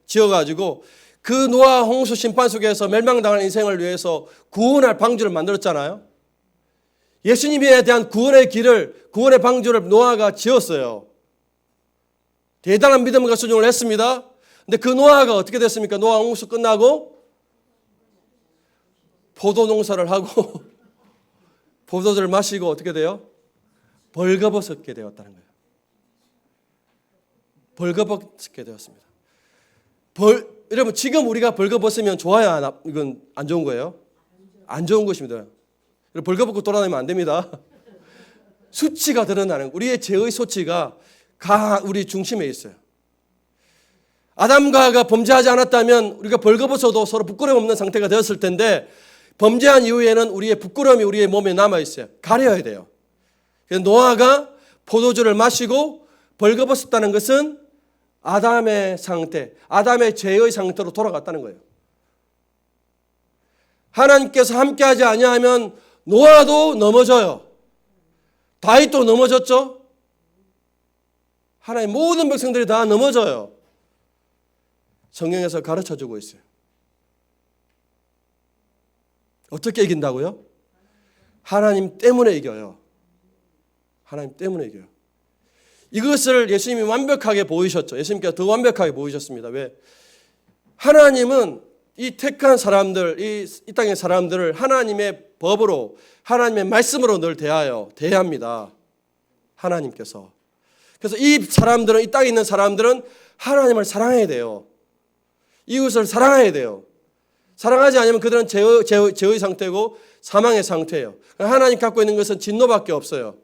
지어가지고 그 노아 홍수 심판 속에서 멸망당한 인생을 위해서 구원할 방주를 만들었잖아요. 예수님에 대한 구원의 방주를 노아가 지었어요. 대단한 믿음과 순종을 했습니다. 근데 그 노아가 어떻게 됐습니까? 노아 홍수 끝나고 포도 농사를 하고 포도주를 마시고 어떻게 돼요? 벌거벗게 되었다는 거예요. 벌거벗게 되었습니다. 여러분 지금 우리가 벌거벗으면 좋아요? 이건 안 좋은 거예요? 안 좋은 것입니다. 벌거벗고 돌아다니면 안 됩니다. 수치가 드러나는 우리의 죄의 수치가 우리 중심에 있어요. 아담과 하와가 범죄하지 않았다면 우리가 벌거벗어도 서로 부끄러움 없는 상태가 되었을 텐데 범죄한 이후에는 우리의 부끄러움이 우리의 몸에 남아있어요. 가려야 돼요. 그래서 노아가 포도주를 마시고 벌거벗었다는 것은 아담의 상태, 아담의 죄의 상태로 돌아갔다는 거예요. 하나님께서 함께하지 아니하면 노아도 넘어져요. 다윗도 넘어졌죠. 하나님 모든 백성들이 다 넘어져요. 성경에서 가르쳐주고 있어요. 어떻게 이긴다고요? 하나님 때문에 이겨요. 하나님 때문에 이겨요. 이것을 예수님이 완벽하게 보이셨죠. 예수님께서 더 완벽하게 보이셨습니다. 왜? 하나님은 이 택한 사람들, 이 땅의 사람들을 하나님의 법으로, 하나님의 말씀으로 늘 대합니다. 하나님께서. 그래서 이 땅에 있는 사람들은 하나님을 사랑해야 돼요. 이웃을 사랑해야 돼요. 사랑하지 않으면 그들은 죄의 상태고 사망의 상태예요. 하나님 갖고 있는 것은 진노밖에 없어요.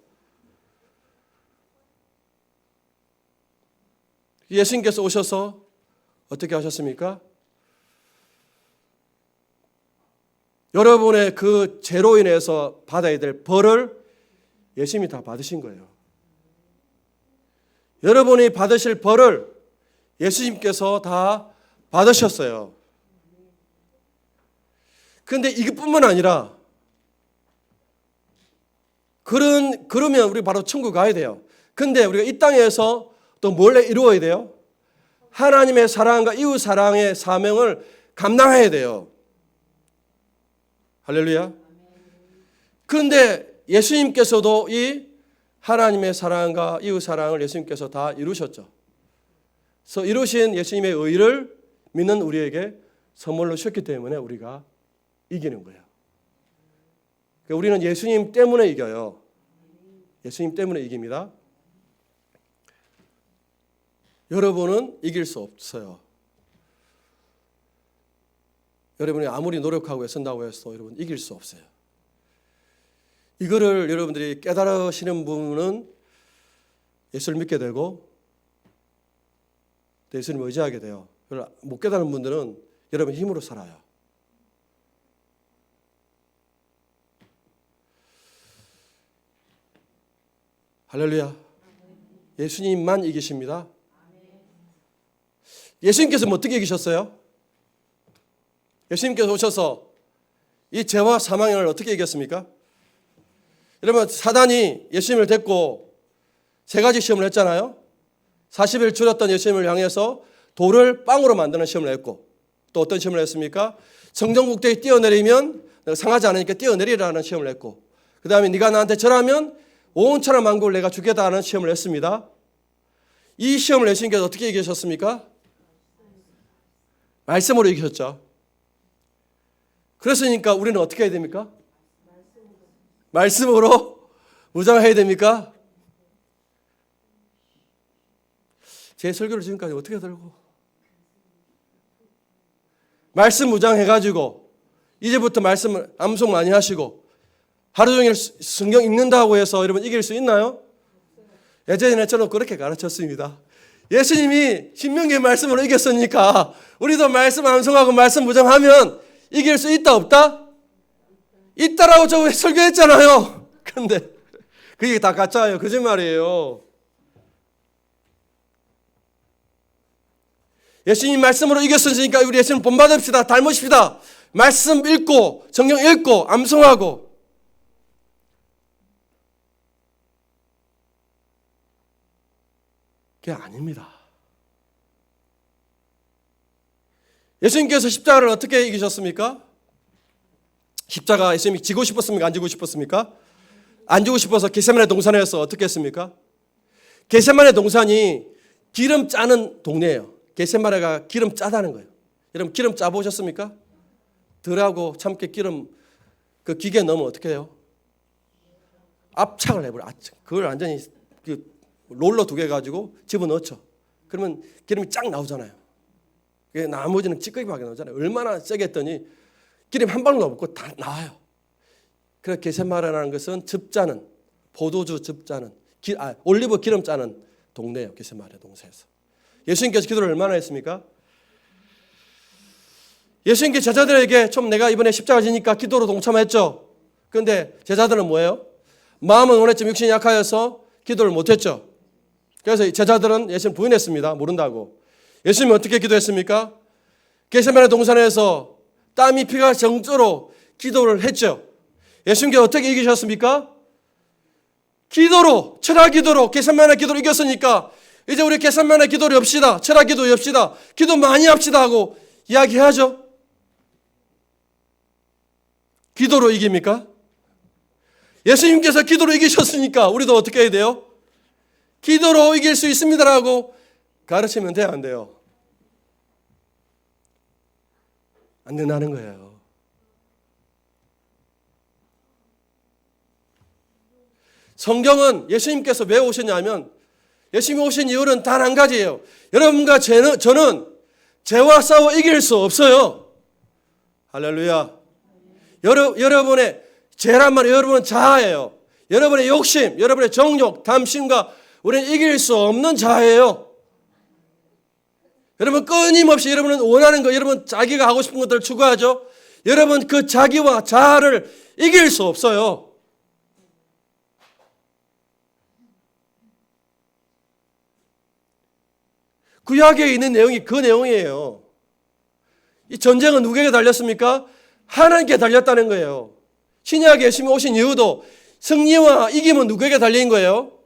예수님께서 오셔서 어떻게 하셨습니까? 여러분의 그 죄로 인해서 받아야 될 벌을 예수님이 다 받으신 거예요. 여러분이 받으실 벌을 예수님께서 다 받으셨어요. 그런데 이것뿐만 아니라 그러면 우리 바로 천국 가야 돼요. 근데 우리가 이 땅에서 또 뭘 이루어야 돼요? 하나님의 사랑과 이웃 사랑의 사명을 감당해야 돼요. 할렐루야. 그런데 예수님께서도 이 하나님의 사랑과 이웃 사랑을 예수님께서 다 이루셨죠. 그래서 이루신 예수님의 의를 믿는 우리에게 선물로 주셨기 때문에 우리가 이기는 거예요. 그러니까 우리는 예수님 때문에 이겨요. 예수님 때문에 이깁니다. 여러분은 이길 수 없어요. 여러분이 아무리 노력하고 애쓴다고 해서 여러분 이길 수 없어요. 이거를 여러분들이 깨달으시는 분은 예수를 믿게 되고 예수님을 의지하게 돼요. 못 깨달은 분들은 여러분 힘으로 살아요. 할렐루야. 예수님만 이기십니다. 예수님께서 어떻게 이기셨어요? 예수님께서 오셔서 이 죄와 사망을 어떻게 이겼습니까? 여러분, 사단이 예수님을 데리고 세 가지 시험을 했잖아요. 40일 줄였던 예수님을 향해서 돌을 빵으로 만드는 시험을 했고, 또 어떤 시험을 했습니까? 성전국대에 뛰어내리면 내가 상하지 않으니까 뛰어내리라는 시험을 했고, 그 다음에 네가 나한테 절하면 온 천하 만국을 내가 주겠다는 시험을 했습니다. 이 시험을 예수님께서 어떻게 이기셨습니까? 말씀으로 이기셨죠. 그랬으니까 우리는 어떻게 해야 됩니까? 말씀으로 무장해야 됩니까? 제 설교를 지금까지 어떻게 들고 말씀 무장해가지고 이제부터 말씀을 암송 많이 하시고 하루 종일 성경 읽는다고 해서 여러분 이길 수 있나요? 예전에 저는 그렇게 가르쳤습니다. 예수님이 신명기의 말씀으로 이겼으니까 우리도 말씀 암송하고 말씀 무장하면 이길 수 있다 없다? 있다라고 저 설교했잖아요. 그런데 그게 다 가짜예요. 거짓말이에요. 예수님 말씀으로 이겼으니까 우리 예수님 본받읍시다. 닮으십시다. 말씀 읽고 성경 읽고 암송하고. 그게 아닙니다. 예수님께서 십자가를 어떻게 이기셨습니까? 십자가 예수님이 지고 싶었습니까? 안 지고 싶었습니까? 안 지고 싶어서 겟세마네 동산에서 어떻게 했습니까? 겟세마네 동산이 기름 짜는 동네예요. 겟세마네가 기름 짜다는 거예요. 여러분 기름 짜 보셨습니까? 덜하고 참깨 기름 그 기계에 넣으면 어떻게 해요? 압착을 해버려. 압착. 그걸 완전히 그 롤러 2개 가지고 집어넣죠. 그러면 기름이 쫙 나오잖아요. 나머지는 찌꺼기밖에 나오잖아요. 얼마나 세게 했더니 기름 한 방울도 없고 다 나와요. 그래서 겟세마네라는 것은 즙 짜는 포도주 즙 짜는 올리브 기름 짜는 동네예요. 겟세마네 동산에서. 예수님께서 기도를 얼마나 했습니까? 예수님께서 제자들에게 좀 내가 이번에 십자가 지니까 기도로 동참했죠. 그런데 제자들은 뭐예요? 마음은 원했지만 육신이 약하여서 기도를 못했죠. 그래서 제자들은 예수님 부인했습니다. 모른다고. 예수님이 어떻게 기도했습니까? 겟세마네 동산에서 땀이 피가 정도로 기도를 했죠. 예수님께서 어떻게 이기셨습니까? 기도로, 철학 기도로, 겟세마네 기도로 이겼으니까 이제 우리 겟세마네 기도를 엽시다. 철학 기도 엽시다. 기도 많이 합시다 하고 이야기하죠. 기도로 이깁니까? 예수님께서 기도로 이기셨으니까 우리도 어떻게 해야 돼요? 기도로 이길 수 있습니다라고 가르치면 돼요, 안 돼요? 안 된다는 거예요. 성경은 예수님께서 왜 오셨냐면 예수님이 오신 이유는 단 한 가지예요. 여러분과 저는 죄와 싸워 이길 수 없어요. 할렐루야. 여러분의 죄란 말은 여러분은 자아예요. 여러분의 욕심, 여러분의 정욕, 탐심과 우리는 이길 수 없는 자아예요. 여러분 끊임없이 여러분은 원하는 거, 여러분 자기가 하고 싶은 것들을 추구하죠. 여러분 그 자기와 자아를 이길 수 없어요. 구약에 있는 내용이 그 내용이에요. 이 전쟁은 누구에게 달렸습니까? 하나님께 달렸다는 거예요. 신약에 예수님이 오신 이유도 승리와 이김은 누구에게 달린 거예요?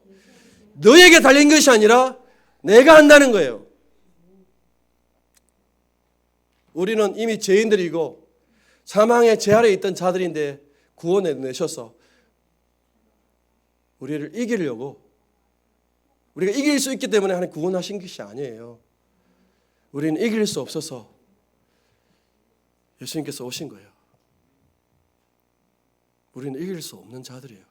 너에게 달린 것이 아니라 내가 한다는 거예요. 우리는 이미 죄인들이고 사망의 죄 아래에 있던 자들인데 구원해 내셔서 우리를 이기려고 우리가 이길 수 있기 때문에 하나님 구원하신 것이 아니에요. 우리는 이길 수 없어서 예수님께서 오신 거예요. 우리는 이길 수 없는 자들이에요.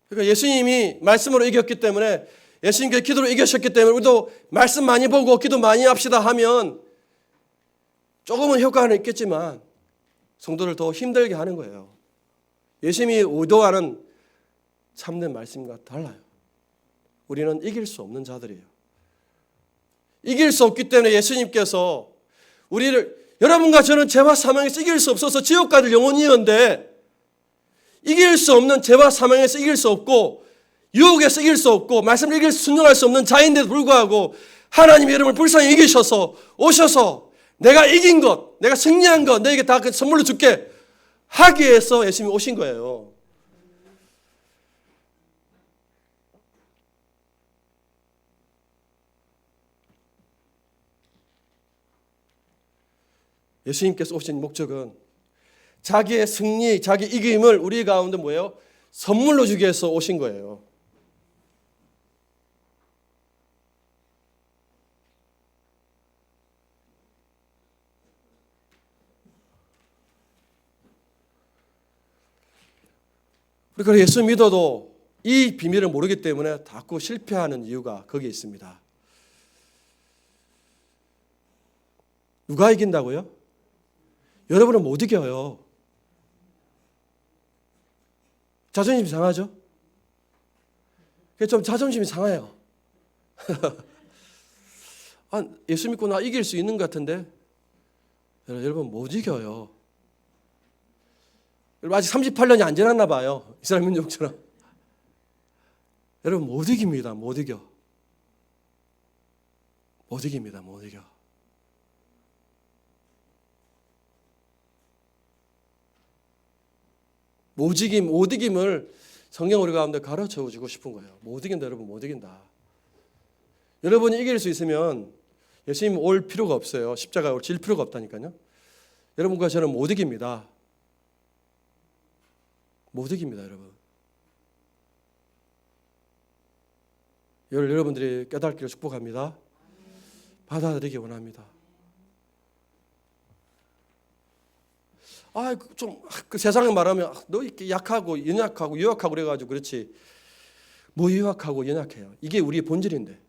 그러니까 예수님이 말씀으로 이겼기 때문에 예수님께서 기도로 이기셨기 때문에 우리도 말씀 많이 보고 기도 많이 합시다 하면 조금은 효과는 있겠지만 성도를 더 힘들게 하는 거예요. 예수님이 의도하는 참된 말씀과 달라요. 우리는 이길 수 없는 자들이에요. 이길 수 없기 때문에 예수님께서 여러분과 저는 죄와 사망에서 이길 수 없어서 지옥 갈 영혼이었는데 이길 수 없는 죄와 사망에서 이길 수 없고 유혹에서 이길 수 없고 말씀을 이길 순종할 수 없는 자인데도 불구하고 하나님이 여러분을 불쌍히 이기셔서 오셔서 내가 이긴 것, 내가 승리한 것, 너에게 다 그 선물로 줄게 하기 위해서 예수님이 오신 거예요. 예수님께서 오신 목적은 자기의 승리, 자기 이김을 우리 가운데 뭐예요? 선물로 주기 위해서 오신 거예요. 그러니까 예수 믿어도 이 비밀을 모르기 때문에 자꾸 실패하는 이유가 거기에 있습니다. 누가 이긴다고요? 여러분은 못 이겨요. 자존심 상하죠? 좀 자존심이 상해요. 아, 예수 믿고 나 이길 수 있는 것 같은데 여러분 못 이겨요. 여러분 아직 38년이 안 지났나 봐요. 이스라엘 민족처럼. 여러분 못 이깁니다. 못 이겨. 못 이깁니다. 못 이겨. 못 이김을 성경 우리 가운데 가르쳐 주고 싶은 거예요. 못 이긴다 여러분 못 이긴다. 여러분이 이길 수 있으면 예수님 올 필요가 없어요. 십자가에 질 필요가 없다니까요. 여러분과 저는 못 이깁니다. 못 이깁니다 여러분. 여러분들이 깨닫기를 축복합니다. 받아들이기 원합니다. 그 세상에 말하면 너 이렇게 약하고 연약하고 유약하고 그래가지고 그렇지. 뭐 유약하고 연약해요. 이게 우리의 본질인데.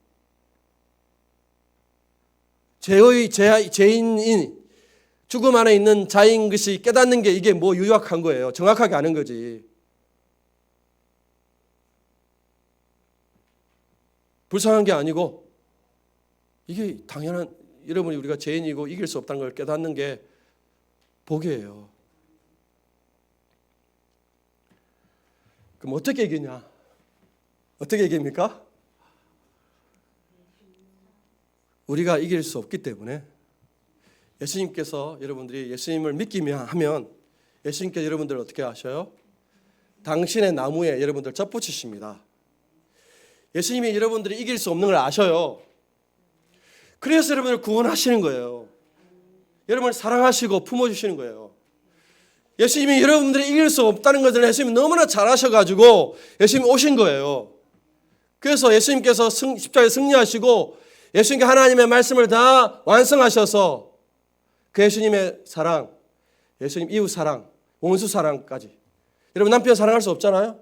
죄인인 죽음 안에 있는 자인 것이 깨닫는 게 이게 뭐 유약한 거예요. 정확하게 아는 거지. 불쌍한 게 아니고 이게 당연한 여러분이 우리가 죄인이고 이길 수 없다는 걸 깨닫는 게 복이에요. 그럼 어떻게 이기냐? 어떻게 이깁니까? 우리가 이길 수 없기 때문에 예수님께서 여러분들이 예수님을 믿기만 하면 예수님께서 여러분들을 어떻게 하셔요? 당신의 나무에 여러분들 접붙이십니다. 예수님이 여러분들이 이길 수 없는 걸 아셔요. 그래서 여러분을 구원하시는 거예요. 여러분을 사랑하시고 품어주시는 거예요. 예수님이 여러분들이 이길 수 없다는 것을 예수님이 너무나 잘 아셔가지고 예수님이 오신 거예요. 그래서 예수님께서 십자가에 승리하시고 예수님께 하나님의 말씀을 다 완성하셔서 그 예수님의 사랑, 예수님 이웃 사랑, 원수 사랑까지. 여러분 남편 사랑할 수 없잖아요.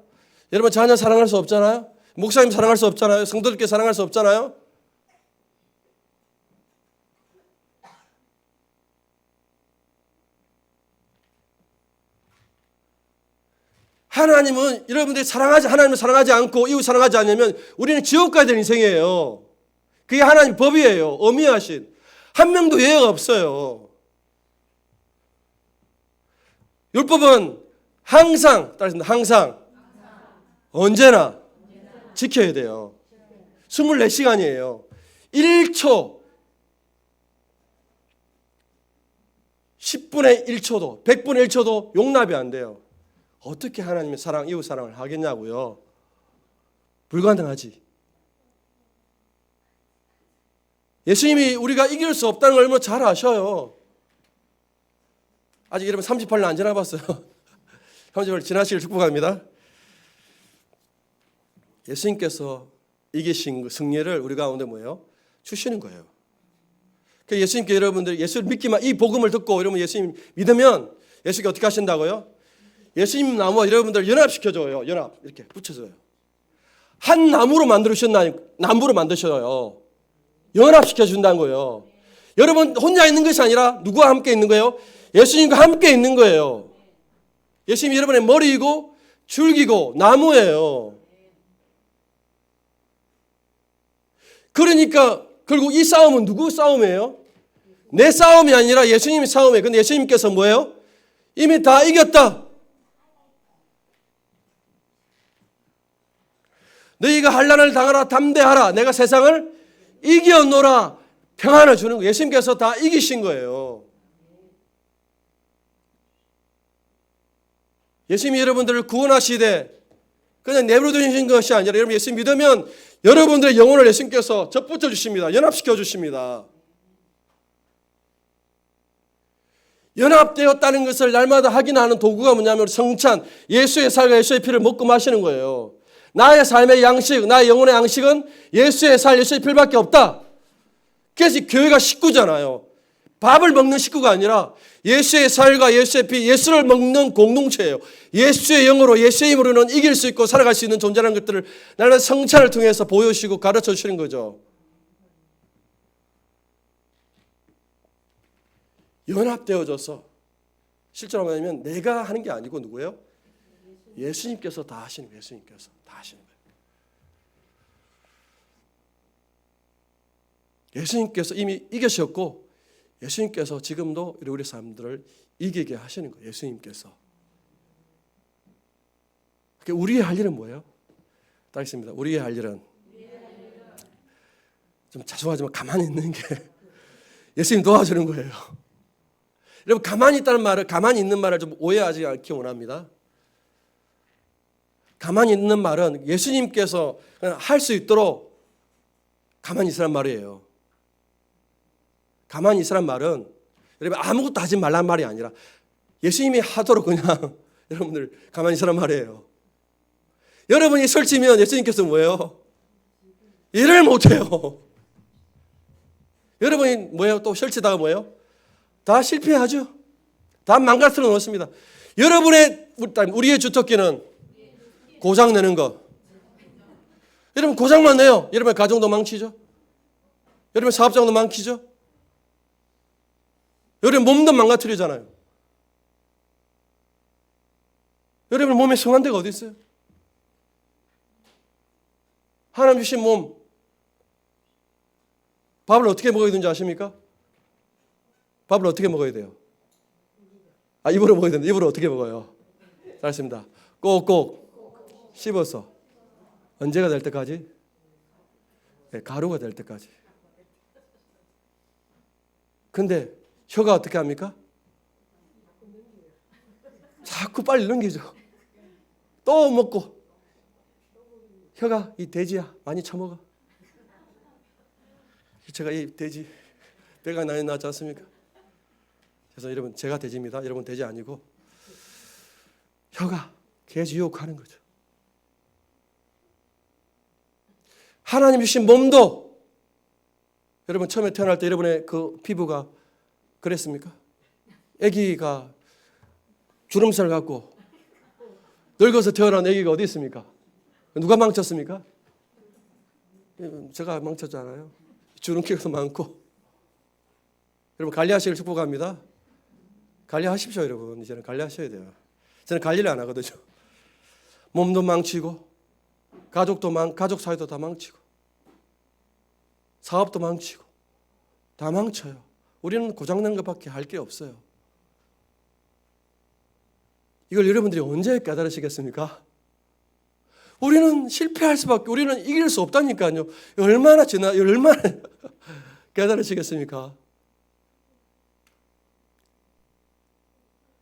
여러분 자녀 사랑할 수 없잖아요. 목사님 사랑할 수 없잖아요. 성도들께 사랑할 수 없잖아요. 하나님은 여러분들이 하나님을 사랑하지 않고 이웃 사랑하지 않으면 우리는 지옥 가야 될 인생이에요. 그게 하나님 법이에요. 엄미하신. 한 명도 예외가 없어요. 율법은 항상 언제나 지켜야 돼요. 24시간이에요. 1초 10분의 1초도 100분의 1초도 용납이 안 돼요. 어떻게 하나님의 사랑, 이웃 사랑을 하겠냐고요. 불가능하지. 예수님이 우리가 이길 수 없다는 걸 얼마나 잘 아셔요. 아직 여러분 38년 안 지나봤어요. 38년 지나시길 축복합니다. 예수님께서 이기신 그 승리를 우리 가운데 뭐예요? 주시는 거예요. 그러니까 예수님께 여러분들 예수를 믿기만 이 복음을 듣고 여러분 예수님 믿으면 예수님께 어떻게 하신다고요? 예수님 나무와 여러분들 연합시켜줘요. 연합 이렇게 붙여줘요. 한 나무로 만드셔요. 연합시켜 준다는 거예요. 여러분 혼자 있는 것이 아니라 누구와 함께 있는 거예요? 예수님과 함께 있는 거예요. 예수님이 여러분의 머리이고 줄기고 나무예요. 그러니까 결국 이 싸움은 누구 싸움이에요? 내 싸움이 아니라 예수님의 싸움이에요. 근데 예수님께서 뭐예요? 이미 다 이겼다. 너희가 환난을 당하라 담대하라. 내가 세상을 이겨노라. 평안을 주는 거 예수님께서 다 이기신 거예요. 예수님이 여러분들을 구원하시되 그냥 내버려 두신 것이 아니라 여러분 예수님 믿으면 여러분들의 영혼을 예수님께서 접붙여 주십니다. 연합시켜 주십니다. 연합되었다는 것을 날마다 확인하는 도구가 뭐냐면 성찬, 예수의 살과 예수의 피를 먹고 마시는 거예요. 나의 삶의 양식, 나의 영혼의 양식은 예수의 살, 예수의 피밖에 없다. 그래서 교회가 식구잖아요. 밥을 먹는 식구가 아니라 예수의 살과 예수의 피, 예수를 먹는 공동체예요. 예수의 영으로, 예수의 힘으로는 이길 수 있고 살아갈 수 있는 존재라는 것들을 날마다 성찬을 통해서 보여주시고 가르쳐 주시는 거죠. 연합되어져서 실제로 말하면 내가 하는 게 아니고 누구예요? 예수님께서 다 하시는 거예요. 예수님께서 다 하시는 거예요. 예수님께서 이미 이기셨고 예수님께서 지금도 우리 사람들을 이기게 하시는 거예요. 예수님께서. 우리의 할 일은 뭐예요? 따르겠습니다. 우리의 할 일은 좀 죄송하지만 가만히 있는 게 예수님 도와주는 거예요. 여러분 가만히 있다는 말을 가만히 있는 말을 좀 오해하지 않기 원합니다. 가만히 있는 말은 예수님께서 할 수 있도록 가만히 있으란 말이에요. 가만히 있으란 말은 여러분 아무것도 하지 말란 말이 아니라 예수님이 하도록 그냥 여러분들 가만히 있으란 말이에요. 여러분이 설치면 예수님께서 뭐예요? 일을 못해요. 여러분이 뭐예요? 또 설치다가 뭐예요? 다 실패하죠. 다 망가뜨려 놓습니다. 여러분의 우리의 주특기는 고장 내는 거. 여러분 고장만 내요. 여러분의 가정도 망치죠. 여러분의 사업장도 망치죠. 여러분 몸도 망가뜨리잖아요. 여러분 몸에 성한 데가 어디 있어요? 하나님 주신 몸. 밥을 어떻게 먹어야 되는지 아십니까? 밥을 어떻게 먹어야 돼요? 입으로 먹어야 되는데 입으로 어떻게 먹어요? 잘했습니다. 꼭꼭 씹어서 언제가 될 때까지? 네, 가루가 될 때까지. 근데 혀가 어떻게 합니까? 자꾸 빨리 넘기죠. 또 먹고 혀가 이 돼지야 많이 처먹어. 제가 이 돼지 배가 많이 나지 않습니까? 그래서 여러분 제가 돼지입니다. 여러분 돼지 아니고 혀가 계속 유혹하는 거죠. 하나님 주신 몸도 여러분 처음에 태어날 때 여러분의 그 피부가 그랬습니까? 아기가 주름살 갖고 늙어서 태어난 아기가 어디 있습니까? 누가 망쳤습니까? 제가 망쳤잖아요. 주름기가 많고. 여러분 관리하시길 축복합니다. 관리하십시오. 여러분 이제는 관리하셔야 돼요. 저는 관리를 안 하거든요. 몸도 망치고 가족 사이도 다 망치고 사업도 망치고 다 망쳐요. 우리는 고장난 것밖에 할 게 없어요. 이걸 여러분들이 언제 깨달으시겠습니까? 우리는 실패할 수밖에, 우리는 이길 수 없다니까요. 얼마나 깨달으시겠습니까?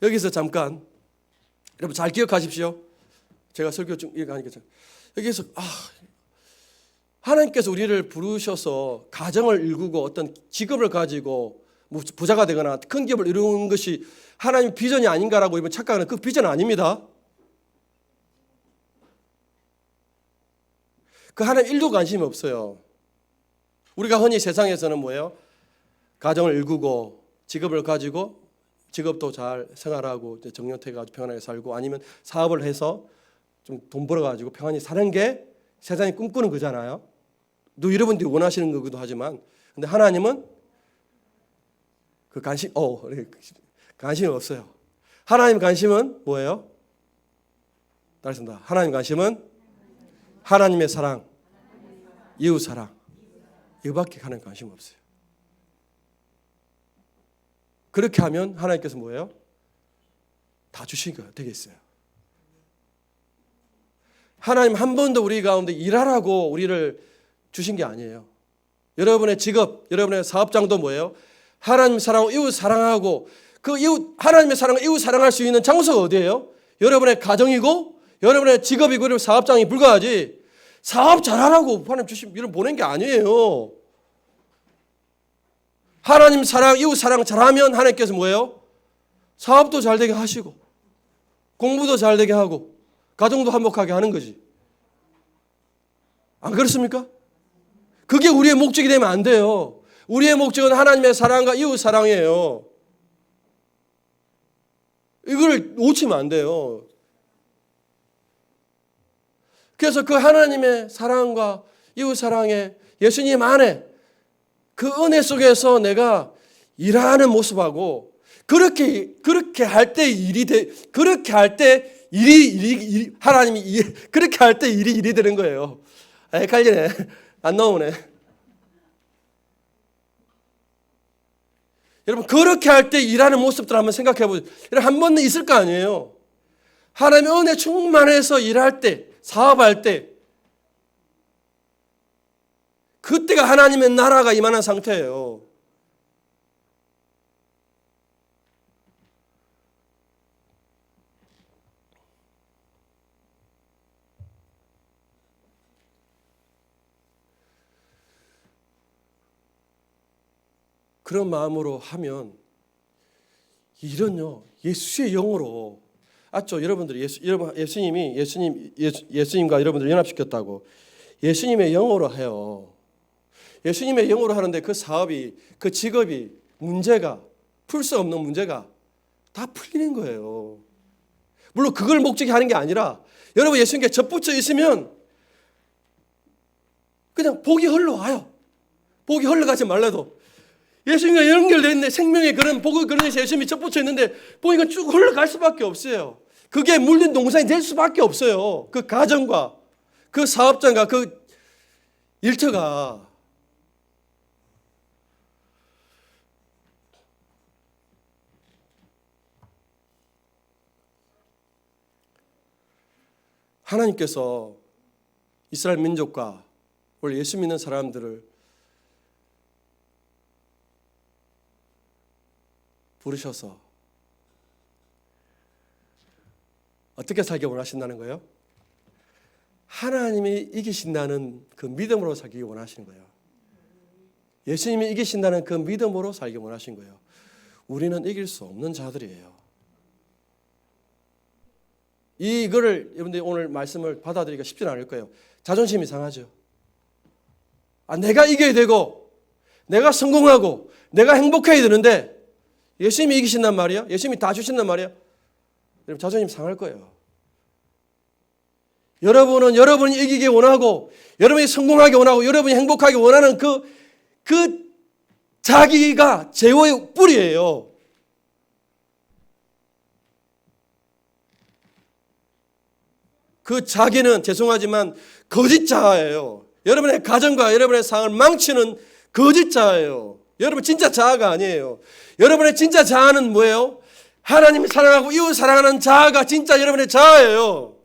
여기서 잠깐 여러분 잘 기억하십시오. 제가 설교 중 얘기하니까 여기서 하나님께서 우리를 부르셔서 가정을 일구고 어떤 직업을 가지고 부자가 되거나 큰 기업을 이루는 것이 하나님의 비전이 아닌가라고 이번 착각하는 그 비전은 아닙니다. 그 하나님 일도 관심이 없어요. 우리가 흔히 세상에서는 뭐예요? 가정을 일구고 직업을 가지고 직업도 잘 생활하고 정년퇴직하고 평안하게 살고 아니면 사업을 해서 좀 돈 벌어가지고 평안히 사는 게 세상이 꿈꾸는 거잖아요. 또 여러분들이 원하시는 거기도 하지만 근데 하나님은 그 관심이 없어요. 하나님 관심은 뭐예요? 따르겠습니다. 하나님 관심은 하나님의 사랑, 이웃 사랑 이거밖에 하나님 관심 없어요. 그렇게 하면 하나님께서 뭐예요? 다 주신 거 되겠어요. 하나님 한 번도 우리 가운데 일하라고 우리를 주신 게 아니에요. 여러분의 직업, 여러분의 사업장도 뭐예요? 하나님 사랑하고 이웃 사랑하고 그 이웃 하나님의 사랑과 이웃 사랑할 수 있는 장소가 어디예요? 여러분의 가정이고 여러분의 직업이고 여러분 사업장이 불과하지. 사업 잘하라고 하나님 주신 이런 보낸 게 아니에요. 하나님 사랑, 이웃 사랑 잘하면 하나님께서 뭐예요? 사업도 잘 되게 하시고 공부도 잘 되게 하고 가정도 화목하게 하는 거지. 안 그렇습니까? 그게 우리의 목적이 되면 안 돼요. 우리의 목적은 하나님의 사랑과 이웃 사랑이에요. 이걸 놓치면 안 돼요. 그래서 그 하나님의 사랑과 이웃 사랑에 예수님 안에 그 은혜 속에서 내가 일하는 모습하고 그렇게 할 때 그렇게 할 때 일이 하나님이 그렇게 할 때 일이 되는 거예요. 헷갈리네. 안 나오네. 여러분 그렇게 할 때 일하는 모습들 한번 생각해 보세요. 여러분 한 번은 있을 거 아니에요. 하나님의 은혜 충만해서 일할 때, 사업할 때 그때가 하나님의 나라가 임하는 상태예요. 그런 마음으로 하면 이런요 예수의 영으로 맞죠? 여러분들이 예수님과 여러분들 연합시켰다고 예수님의 영으로 해요. 예수님의 영으로 하는데 그 사업이 그 직업이 문제가 풀 수 없는 문제가 다 풀리는 거예요. 물론 그걸 목적이 하는 게 아니라 여러분 예수님께 접붙여 있으면 그냥 복이 흘러와요. 복이 흘러가지 말라도 예수님과 연결되어 있는데 생명의 그런 복을 그려내서 예수님이 접붙여 있는데 보니까 쭉 흘러갈 수밖에 없어요. 그게 물린 동산이 될 수밖에 없어요. 그 가정과 그 사업장과 그 일터가 하나님께서 이스라엘 민족과 원래 예수 믿는 사람들을 부르셔서 어떻게 살기 원하신다는 거예요? 하나님이 이기신다는 그 믿음으로 살기 원하시는 거예요. 예수님이 이기신다는 그 믿음으로 살기 원하신 거예요. 우리는 이길 수 없는 자들이에요. 이거를 여러분들이 오늘 말씀을 받아들이기가 쉽지는 않을 거예요. 자존심이 상하죠. 내가 이겨야 되고 내가 성공하고 내가 행복해야 되는데 예수님이 이기신단 말이야? 예수님이 다 주신단 말이야? 여러분 자존심 상할 거예요. 여러분은 여러분이 이기기 원하고 여러분이 성공하기 원하고 여러분이 행복하기 원하는 그 자기가 죄의 뿌리예요. 그 자기는 죄송하지만 거짓자예요. 여러분의 가정과 여러분의 상을 망치는 거짓자예요. 여러분 진짜 자아가 아니에요. 여러분의 진짜 자아는 뭐예요? 하나님을 사랑하고 이웃 사랑하는 자아가 진짜 여러분의 자아예요.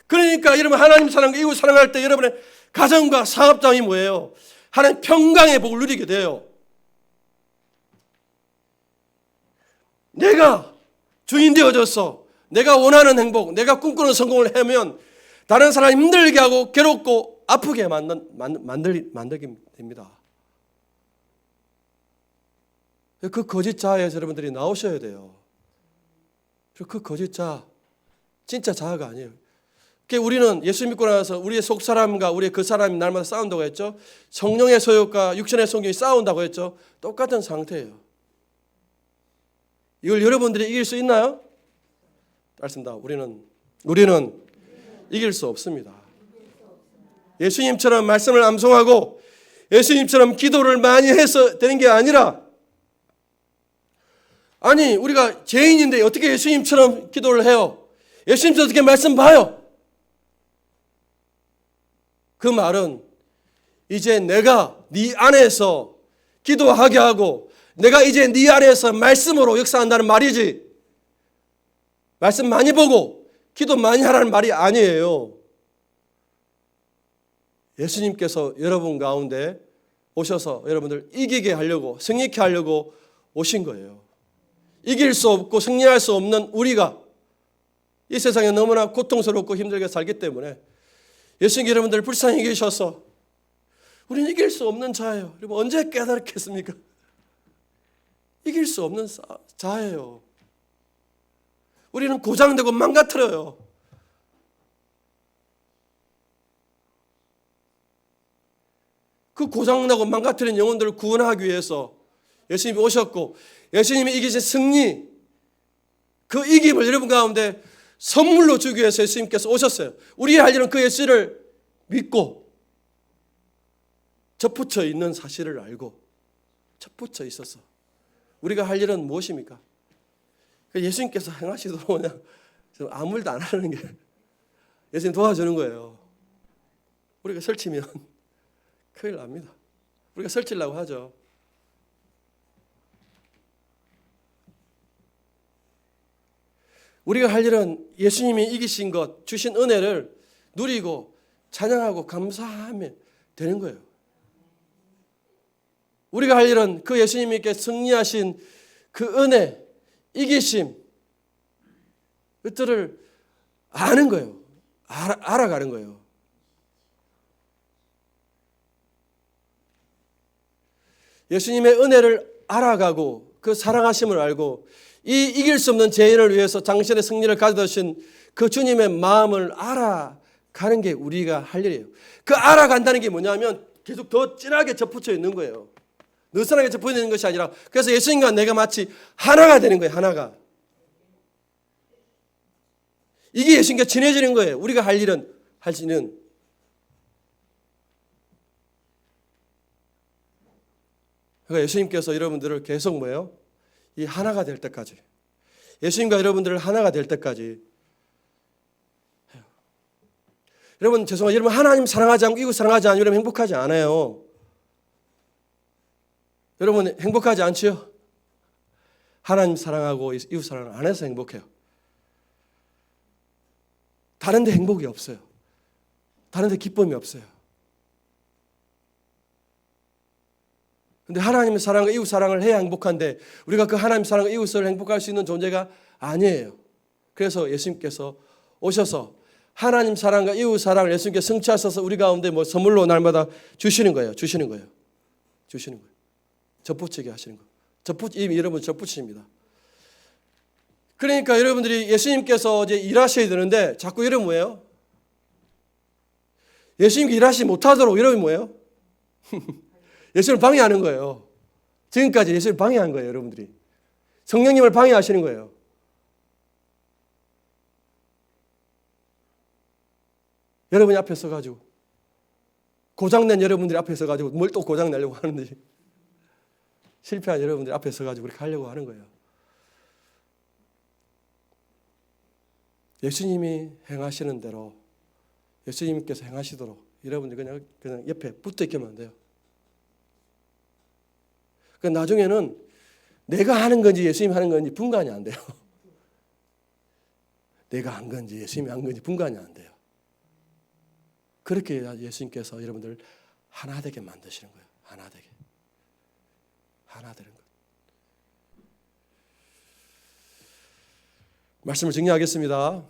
그러니까 여러분 하나님 사랑과 이웃 사랑할 때 여러분의 가정과 사업장이 뭐예요? 하나님 평강의 복을 누리게 돼요. 내가 주인 되어져서 내가 원하는 행복, 내가 꿈꾸는 성공을 하면 다른 사람이 힘들게 하고 괴롭고 아프게 만들게 됩니다. 그 거짓 자아에서 여러분들이 나오셔야 돼요. 그 거짓 자아, 진짜 자아가 아니에요. 우리는 예수 믿고 나서 우리의 속 사람과 우리의 그 사람이 날마다 싸운다고 했죠. 성령의 소욕과 육신의 성욕이 싸운다고 했죠. 똑같은 상태예요. 이걸 여러분들이 이길 수 있나요? 맞습니다. 우리는 이길 수 없습니다. 예수님처럼 말씀을 암송하고 예수님처럼 기도를 많이 해서 되는 게 아니라 아니 우리가 죄인인데 어떻게 예수님처럼 기도를 해요? 예수님처럼 어떻게 말씀 봐요? 그 말은 이제 내가 네 안에서 기도하게 하고 내가 이제 네 안에서 말씀으로 역사한다는 말이지 말씀 많이 보고 기도 많이 하라는 말이 아니에요. 예수님께서 여러분 가운데 오셔서 여러분들 이기게 하려고, 승리케 하려고 오신 거예요. 이길 수 없고 승리할 수 없는 우리가 이 세상에 너무나 고통스럽고 힘들게 살기 때문에 예수님 여러분들 불쌍히 계셔서 우리는 이길 수 없는 자예요. 여러분 언제 깨달겠습니까? 이길 수 없는 자예요. 우리는 고장되고 망가뜨려요. 그 고장나고 망가뜨린 영혼들을 구원하기 위해서 예수님이 오셨고 예수님이 이기신 승리, 그 이김을 여러분 가운데 선물로 주기 위해서 예수님께서 오셨어요. 우리의 할 일은 그 예수를 믿고 접붙여 있는 사실을 알고 접붙여 있어서 우리가 할 일은 무엇입니까? 예수님께서 행하시도록 그냥 아무 일도 안 하는 게 예수님 도와주는 거예요. 우리가 설치면 큰일 납니다. 우리가 설치려고 하죠. 우리가 할 일은 예수님이 이기신 것, 주신 은혜를 누리고 찬양하고 감사하면 되는 거예요. 우리가 할 일은 그 예수님께 승리하신 그 은혜, 이기심, 그것들을 아는 거예요. 알아가는 거예요. 예수님의 은혜를 알아가고 그 사랑하심을 알고 이 이길 수 없는 죄인을 위해서 당신의 승리를 가져오신 그 주님의 마음을 알아가는 게 우리가 할 일이에요. 그 알아간다는 게 뭐냐면 계속 더 진하게 접붙여 있는 거예요. 느슨하게 접붙여 있는 것이 아니라 그래서 예수님과 내가 마치 하나가 되는 거예요. 하나가. 이게 예수님과 친해지는 거예요. 우리가 할 일은 할 수 있는. 그러니까 예수님께서 여러분들을 계속 뭐예요? 이 하나가 될 때까지, 예수님과 여러분들을 하나가 될 때까지 해요. 여러분 죄송해요. 여러분 하나님 사랑하지 않고 이웃 사랑하지 않으면 여러분 행복하지 않아요. 여러분 행복하지 않지요? 하나님 사랑하고 이웃 사랑 안 해서 행복해요. 다른 데 행복이 없어요. 다른 데 기쁨이 없어요. 근데 하나님의 사랑과 이웃 사랑을 해야 행복한데 우리가 그 하나님 사랑과 이웃을 행복할 수 있는 존재가 아니에요. 그래서 예수님께서 오셔서 하나님 사랑과 이웃 사랑을 예수님께 성취하셔서 우리 가운데 뭐 선물로 날마다 주시는 거예요. 주시는 거예요. 주시는 거예요. 접붙이게 하시는 거예요. 이미 여러분 접붙입니다. 그러니까 여러분들이 예수님께서 이제 일하셔야 되는데 자꾸 이러면 뭐예요? 예수님께 일하시지 못하도록 이러면 뭐예요? 예수님을 방해하는 거예요. 지금까지 예수님을 방해한 거예요, 여러분들이. 성령님을 방해하시는 거예요. 여러분이 앞에 서가지고 고장낸 여러분들이 앞에 서가지고 뭘 또 고장내려고 하는지 실패한 여러분들이 앞에 서가지고 그렇게 하려고 하는 거예요. 예수님이 행하시는 대로 예수님께서 행하시도록 여러분들이 그냥 옆에 붙어 있기만 돼요. 그러니까 나중에는 내가 하는 건지 예수님이 하는 건지 분간이 안 돼요. 내가 한 건지 예수님이 한 건지 분간이 안 돼요. 그렇게 예수님께서 여러분들 하나 되게 만드시는 거예요. 하나 되게. 하나 되는 것. 말씀을 정리하겠습니다.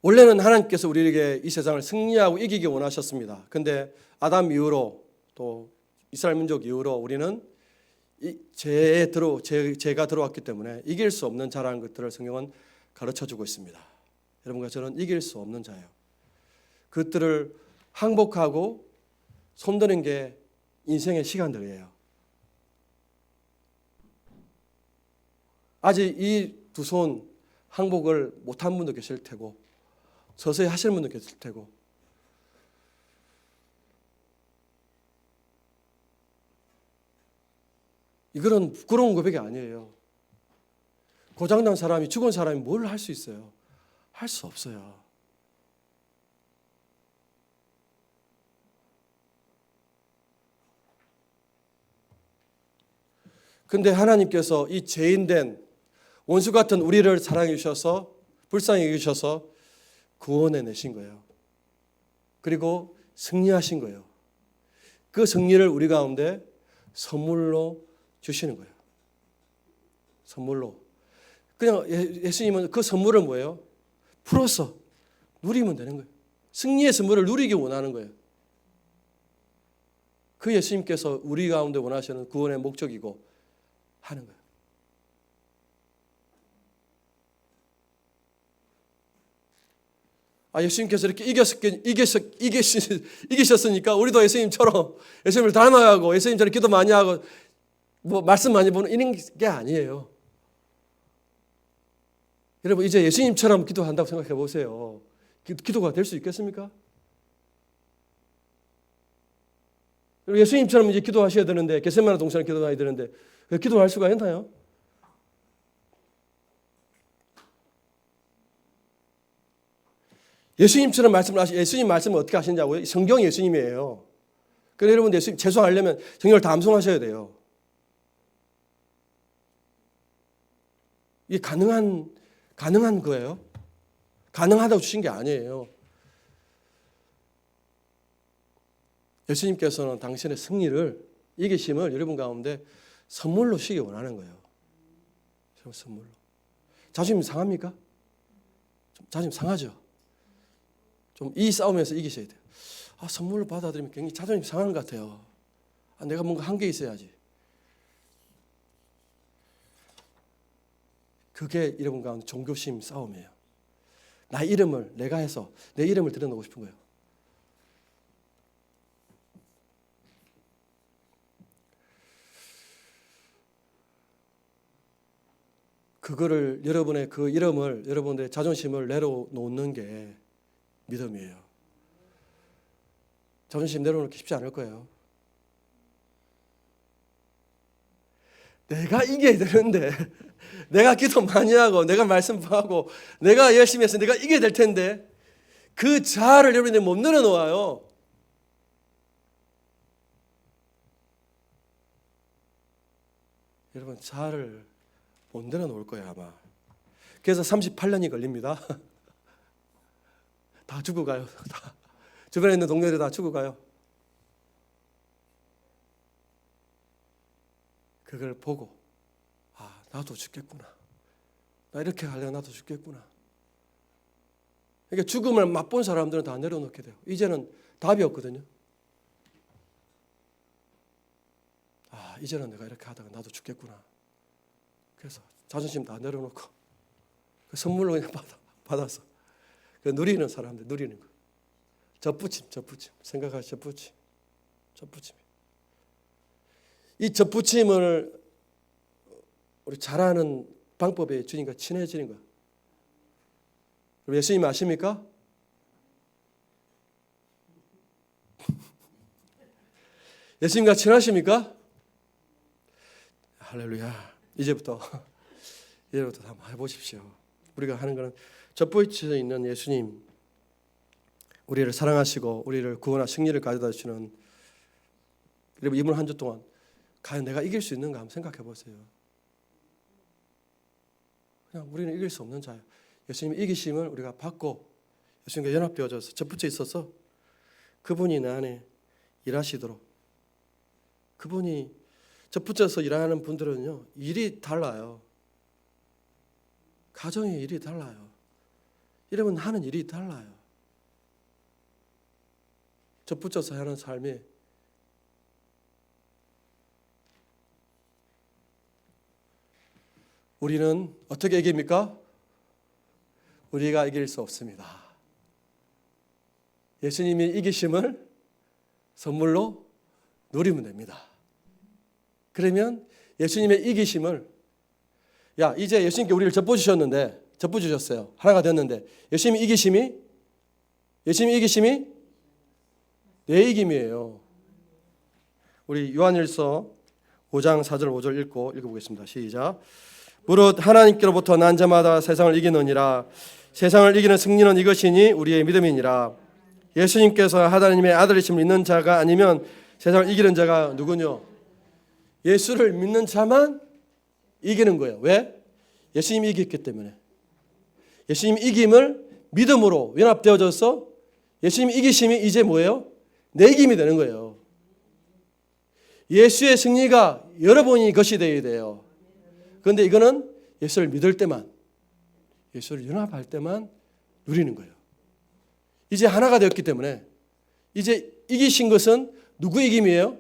원래는 하나님께서 우리에게 이 세상을 승리하고 이기기 원하셨습니다. 그런데 아담 이후로 또 이스라엘 민족 이후로 우리는 죄가 들어왔기 때문에 이길 수 없는 자라는 것들을 성경은 가르쳐주고 있습니다. 여러분과 저는 이길 수 없는 자예요. 그것들을 항복하고 손드는 게 인생의 시간들이에요. 아직 이 두 손 항복을 못한 분도 계실 테고 서서히 하시는 분도 계실 테고 이거는 부끄러운 고백이 아니에요. 고장난 사람이 죽은 사람이 뭘 할 수 있어요? 할 수 없어요. 근데 하나님께서 이 죄인된 원수 같은 우리를 사랑해 주셔서 불쌍히 여기셔서 구원해 내신 거예요. 그리고 승리하신 거예요. 그 승리를 우리 가운데 선물로 주시는 거예요. 선물로. 그냥 예수님은 그 선물을 뭐예요? 풀어서 누리면 되는 거예요. 승리의 선물을 누리기 원하는 거예요. 그 예수님께서 우리 가운데 원하시는 구원의 목적이고 하는 거예요. 예수님께서 이렇게 이기셨으니까 우리도 예수님처럼 예수님을 닮아야 하고 예수님처럼 기도 많이 하고 뭐 말씀 많이 보는 이런 게 아니에요. 여러분 이제 예수님처럼 기도한다고 생각해 보세요. 기도가 될 수 있겠습니까? 예수님처럼 이제 기도하셔야 되는데 겟세마네 동산에 기도해야 되는데 왜 기도할 수가 있나요? 예수님처럼 예수님 말씀을 어떻게 하시냐고요? 성경이 예수님이에요. 그래서 여러분 예수님 죄송하려면 성경을 다 암송하셔야 돼요. 이게 가능한 거예요. 가능하다고 주신 게 아니에요. 예수님께서는 당신의 승리를 이기심을 여러분 가운데 선물로 주시기 원하는 거예요. 선물로. 자존심 상합니까? 자존심 상하죠. 좀 이 싸움에서 이기셔야 돼요. 선물로 받아들이면 굉장히 자존심 상하는 것 같아요. 내가 뭔가 한 게 있어야지. 그게 여러분 가운데 종교심 싸움이에요. 나 이름을 내가 해서 내 이름을 드러내고 싶은 거예요. 그거를 여러분의 그 이름을 여러분들의 자존심을 내려놓는 게 믿음이에요. 자존심 내려놓기 쉽지 않을 거예요. 내가 이겨야 되는데 내가 기도 많이 하고 내가 말씀하고 내가 열심히 해서 내가 이겨야 될 텐데 그 자아를 여러분들이 못 내려놓아요. 여러분 자아를 못 내려놓을 거예요 아마. 그래서 38년이 걸립니다. 다 죽어가요. 다. 주변에 있는 동료들이 다 죽어가요. 그걸 보고 나도 죽겠구나. 나 이렇게 하려면 나도 죽겠구나. 그러니까 죽음을 맛본 사람들은 다 내려놓게 돼요. 이제는 답이 없거든요. 이제는 내가 이렇게 하다가 나도 죽겠구나. 그래서 자존심 다 내려놓고 그 선물로 그냥 받아서 그 누리는 사람들 누리는 거. 접붙임. 생각하시 접붙임. 이 접붙임을 우리 잘하는 방법에 주님과 친해지는 거야. 예수님 아십니까? 예수님과 친하십니까? 할렐루야. 이제부터 한번 해보십시오. 우리가 하는 것은 접붙여 있는 예수님, 우리를 사랑하시고 우리를 구원과 승리를 가져다 주시는 여러분 이번 한 주 동안 과연 내가 이길 수 있는가 한번 생각해 보세요. 그냥 우리는 이길 수 없는 자예요. 예수님의 이기심을 우리가 받고 예수님과 연합되어져서 접붙여 있어서 그분이 내 안에 일하시도록. 그분이 접붙여서 일하는 분들은요 일이 달라요. 가정의 일이 달라요. 여러분 하는 일이 달라요. 접붙여서 하는 삶이 우리는 어떻게 이깁니까? 우리가 이길 수 없습니다. 예수님이 이기심을 선물로 누리면 됩니다. 그러면 예수님의 이기심을 이제 예수님께 우리를 접붙여주셨어요. 하나가 됐는데 예수님의 이기심이 내 이김이에요. 우리 요한일서 5장 4절 5절 읽어보겠습니다. 시작. 무릇 하나님께로부터 난 자마다 세상을 이기느니라. 세상을 이기는 승리는 이것이니 우리의 믿음이니라. 예수님께서 하나님의 아들이심을 믿는 자가 아니면 세상을 이기는 자가 누구뇨? 예수를 믿는 자만 이기는 거예요. 왜? 예수님이 이겼기 때문에. 예수님 이김을 믿음으로 연합되어져서 예수님 이기심이 이제 뭐예요? 내 이김이 되는 거예요. 예수의 승리가 여러분이 것이 되어야 돼요. 그런데 이거는 예수를 믿을 때만, 예수를 연합할 때만 누리는 거예요. 이제 하나가 되었기 때문에 이제 이기신 것은 누구의 이김이에요?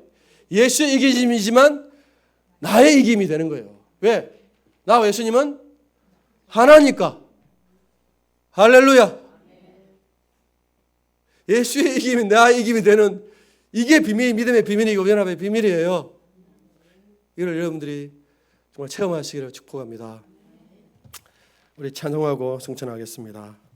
예수의 이기심이지만 나의 이김이 되는 거예요. 왜? 나와 예수님은 하나니까. 할렐루야. 예수의 이김이 나의 이김이 되는, 이게 비밀, 믿음의 비밀이고 연합의 비밀이에요. 이걸 여러분들이 정말 체험하시기를 축복합니다. 우리 찬송하고 승천하겠습니다.